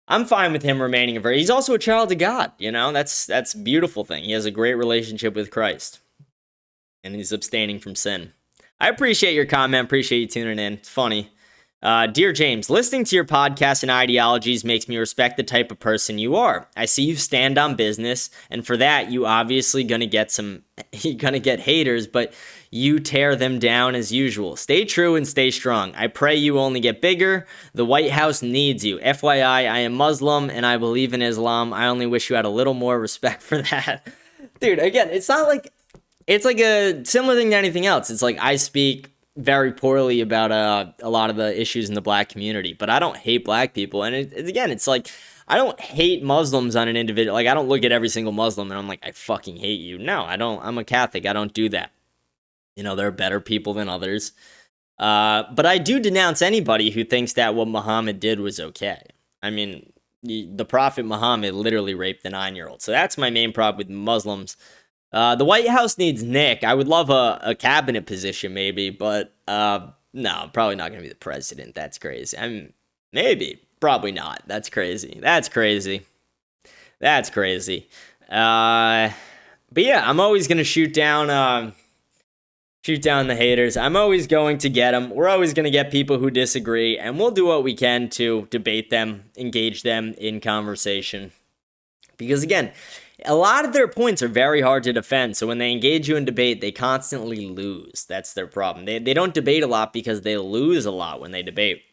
I'm fine with him remaining a virgin. He's also a child of God, you know? That's a beautiful thing. He has a great relationship with Christ. And he's abstaining from sin. I appreciate your comment. Appreciate you tuning in. It's funny. Dear James, listening to your podcast and ideologies makes me respect the type of person you are. I see you stand on business, and for that, you obviously gonna get haters, but you tear them down as usual. Stay true and stay strong. I pray you only get bigger. The White House needs you. FYI, I am Muslim and I believe in Islam. I only wish you had a little more respect for that. Dude, again, it's not like... It's like a similar thing to anything else. It's like I speak very poorly about a lot of the issues in the black community, but I don't hate black people. And it's like I don't hate Muslims on an individual. Like I don't look at every single Muslim and I'm like, I fucking hate you. No, I don't. I'm a Catholic. I don't do that. You know, there are better people than others. But I do denounce anybody who thinks that what Muhammad did was okay. I mean, the Prophet Muhammad literally raped the 9-year-old. So that's my main problem with Muslims. The White House needs Nick. I would love a cabinet position maybe, but no, I'm probably not going to be the president. That's crazy. Maybe, probably not. That's crazy. But yeah, I'm always going to shoot down Shoot down the haters. I'm always going to get them. We're always going to get people who disagree, and we'll do what we can to debate them, engage them in conversation. Because again, a lot of their points are very hard to defend. So when they engage you in debate, they constantly lose. That's their problem. They don't debate a lot because they lose a lot when they debate.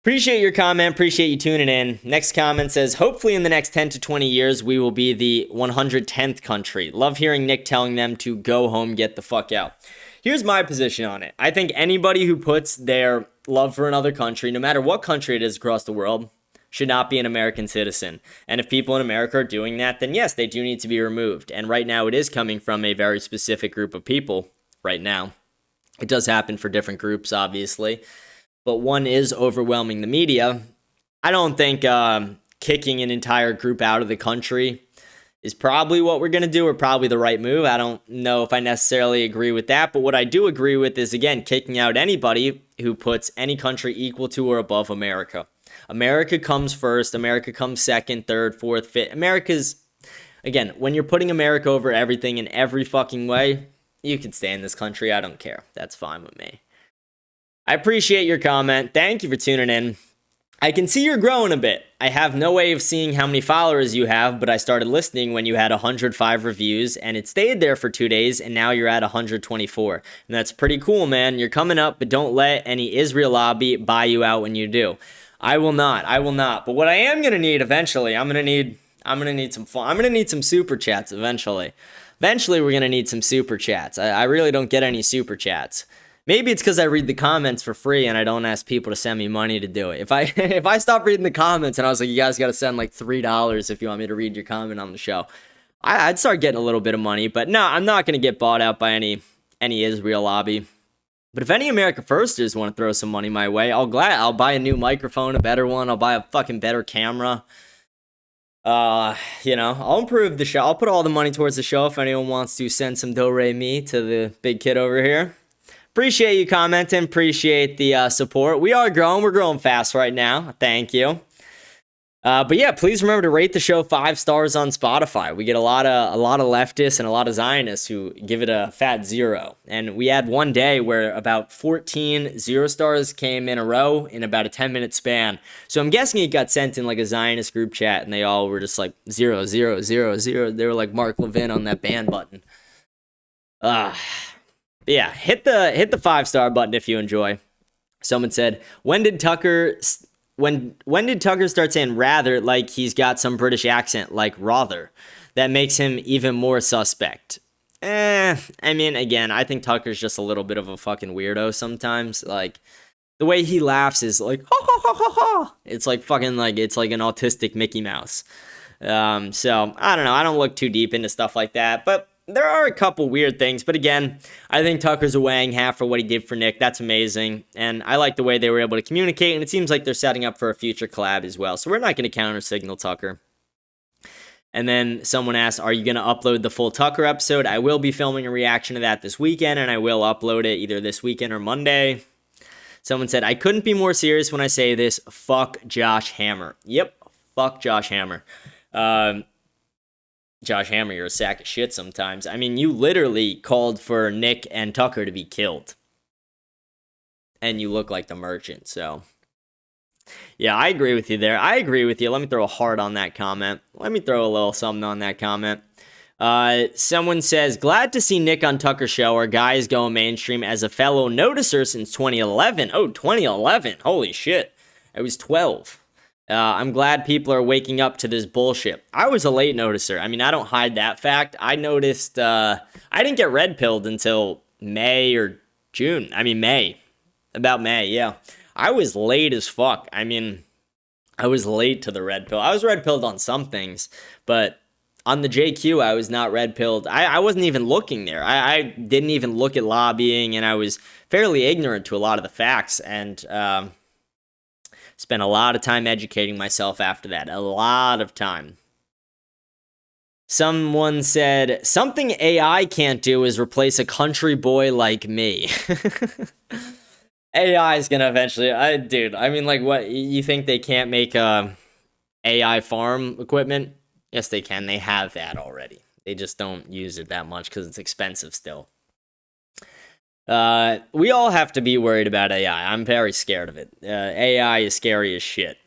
Appreciate your comment. Appreciate you tuning in. Next comment says, hopefully in the next 10 to 20 years, we will be the 110th country. Love hearing Nick telling them to go home, get the fuck out. Here's my position on it. I think anybody who puts their love for another country, no matter what country it is across the world, should not be an American citizen. And if people in America are doing that, then yes, they do need to be removed. And right now it is coming from a very specific group of people right now. It does happen for different groups, obviously. But one is overwhelming the media. I don't think kicking an entire group out of the country is probably what we're going to do, or probably the right move. I don't know if I necessarily agree with that. But what I do agree with is, again, kicking out anybody who puts any country equal to or above America. America comes first. America comes second, third, fourth, fifth. America's, again, when you're putting America over everything in every fucking way, you can stay in this country. I don't care. That's fine with me. I appreciate your comment. Thank you for tuning in. I can see you're growing a bit. I have no way of seeing how many followers you have, but I started listening when you had 105 reviews, and it stayed there for 2 days, and now you're at 124. And that's pretty cool, man. You're coming up, but don't let any Israel lobby buy you out when you do. I will not. But what I am gonna need eventually, I'm gonna need some super chats eventually. Eventually, we're gonna need some super chats. I really don't get any super chats. Maybe it's because I read the comments for free and I don't ask people to send me money to do it. If I stop reading the comments and I was like, you guys got to send like $3 if you want me to read your comment on the show, I'd start getting a little bit of money. But no, I'm not going to get bought out by any Israel lobby. But if any America Firsters want to throw some money my way, I'll buy a new microphone, a better one. I'll buy a fucking better camera. I'll improve the show. I'll put all the money towards the show if anyone wants to send some do-re-mi to the big kid over here. Appreciate you commenting. Appreciate the support. We are growing. We're growing fast right now. Thank you. But yeah, please remember to rate the show 5 stars on Spotify. We get a lot of leftists and a lot of Zionists who give it a fat 0. And we had one day where about 14 0 stars came in a row in about a 10-minute span. So I'm guessing it got sent in like a Zionist group chat, and they all were just like 0 0 0 0. They were like Mark Levin on that ban button. Yeah, hit the 5-star button if you enjoy. Someone said, when did Tucker start saying rather like he's got some British accent like rather? That makes him even more suspect. I mean, again, I think Tucker's just a little bit of a fucking weirdo sometimes. Like, the way he laughs is like, ha ha ha ha ha. It's like fucking like, it's like an autistic Mickey Mouse. So, I don't know. I don't look too deep into stuff like that, but there are a couple weird things, but again, I think Tucker's a weighing half for what he did for Nick. That's amazing, and I like the way they were able to communicate, and it seems like they're setting up for a future collab as well, so we're not going to counter-signal Tucker. And then someone asked, are you going to upload the full Tucker episode? I will be filming a reaction to that this weekend, and I will upload it either this weekend or Monday. Someone said, I couldn't be more serious when I say this. Fuck Josh Hammer. Yep, fuck Josh Hammer. Josh Hammer, you're a sack of shit sometimes. I mean, you literally called for Nick and Tucker to be killed. And you look like the merchant, so. Yeah, I agree with you there. I agree with you. Let me throw a heart on that comment. Let me throw a little something on that comment. Someone says, glad to see Nick on Tucker's show. Our guy is going mainstream as a fellow noticer since 2011. Oh, 2011. Holy shit. I was 12. I'm glad people are waking up to this bullshit. I was a late noticer. I mean, I don't hide that fact. I noticed, I didn't get red pilled until May or June. I mean, May. About May, yeah. I was late as fuck. I mean, I was late to the red pill. I was red pilled on some things, but on the JQ, I was not red pilled. I wasn't even looking there. I didn't even look at lobbying, and I was fairly ignorant to a lot of the facts, and, spent a lot of time educating myself after that. A lot of time. Someone said, something AI can't do is replace a country boy like me. AI is gonna eventually... Dude, I mean, like, what? You think they can't make AI farm equipment? Yes, they can. They have that already. They just don't use it that much because it's expensive still. We all have to be worried about AI. I'm very scared of it. AI is scary as shit.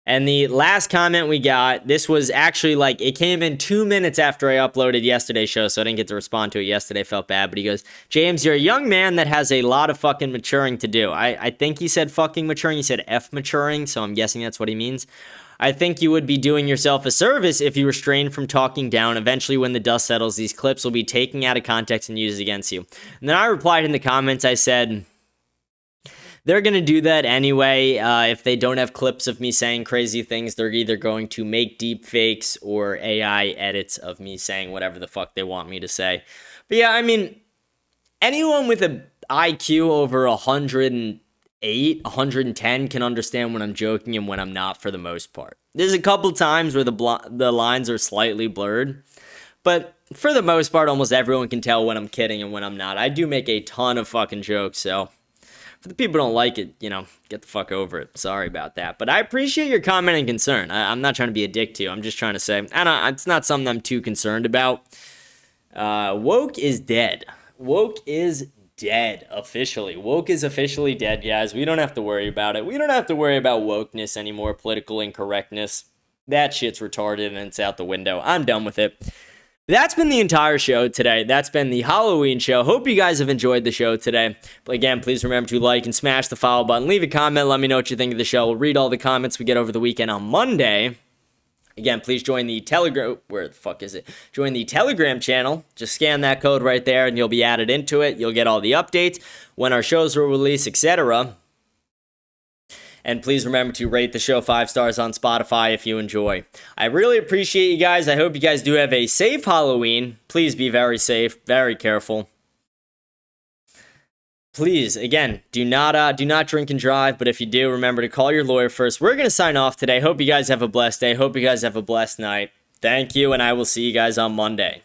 And the last comment we got, this was actually like, it came in 2 minutes after I uploaded yesterday's show, so I didn't get to respond to it yesterday. Felt bad, but he goes, James, you're a young man that has a lot of fucking maturing to do. I think he said fucking maturing. He said F maturing, so I'm guessing that's what he means. I think you would be doing yourself a service if you refrain from talking down. Eventually, when the dust settles, these clips will be taken out of context and used against you. And then I replied in the comments, I said, they're going to do that anyway. If they don't have clips of me saying crazy things, they're either going to make deep fakes or AI edits of me saying whatever the fuck they want me to say. But yeah, I mean, anyone with an IQ over 108, 110 can understand when I'm joking and when I'm not for the most part. There's a couple times where the lines are slightly blurred, but for the most part, almost everyone can tell when I'm kidding and when I'm not. I do make a ton of fucking jokes, so for the people who don't like it, get the fuck over it. Sorry about that. But I appreciate your comment and concern. I'm not trying to be a dick to you. I'm just trying to say, it's not something I'm too concerned about. Woke is dead. Woke is dead, officially. Woke is officially dead, guys. We don't have to worry about it. We don't have to worry about wokeness anymore, political incorrectness. That shit's retarded and it's out the window. I'm done with it. That's been the entire show today. That's been the Halloween show. Hope you guys have enjoyed the show today. But again, please remember to like and smash the follow button. Leave a comment. Let me know what you think of the show. We'll read all the comments we get over the weekend on Monday. Again, please join the Telegram. Where the fuck is it? Join the Telegram channel. Just scan that code right there and you'll be added into it. You'll get all the updates when our shows are released, etc. And please remember to rate the show 5 stars on Spotify if you enjoy. I really appreciate you guys. I hope you guys do have a safe Halloween. Please be very safe, very careful. Please, again, do not drink and drive, but if you do, remember to call your lawyer first. We're going to sign off today. Hope you guys have a blessed day. Hope you guys have a blessed night. Thank you, and I will see you guys on Monday.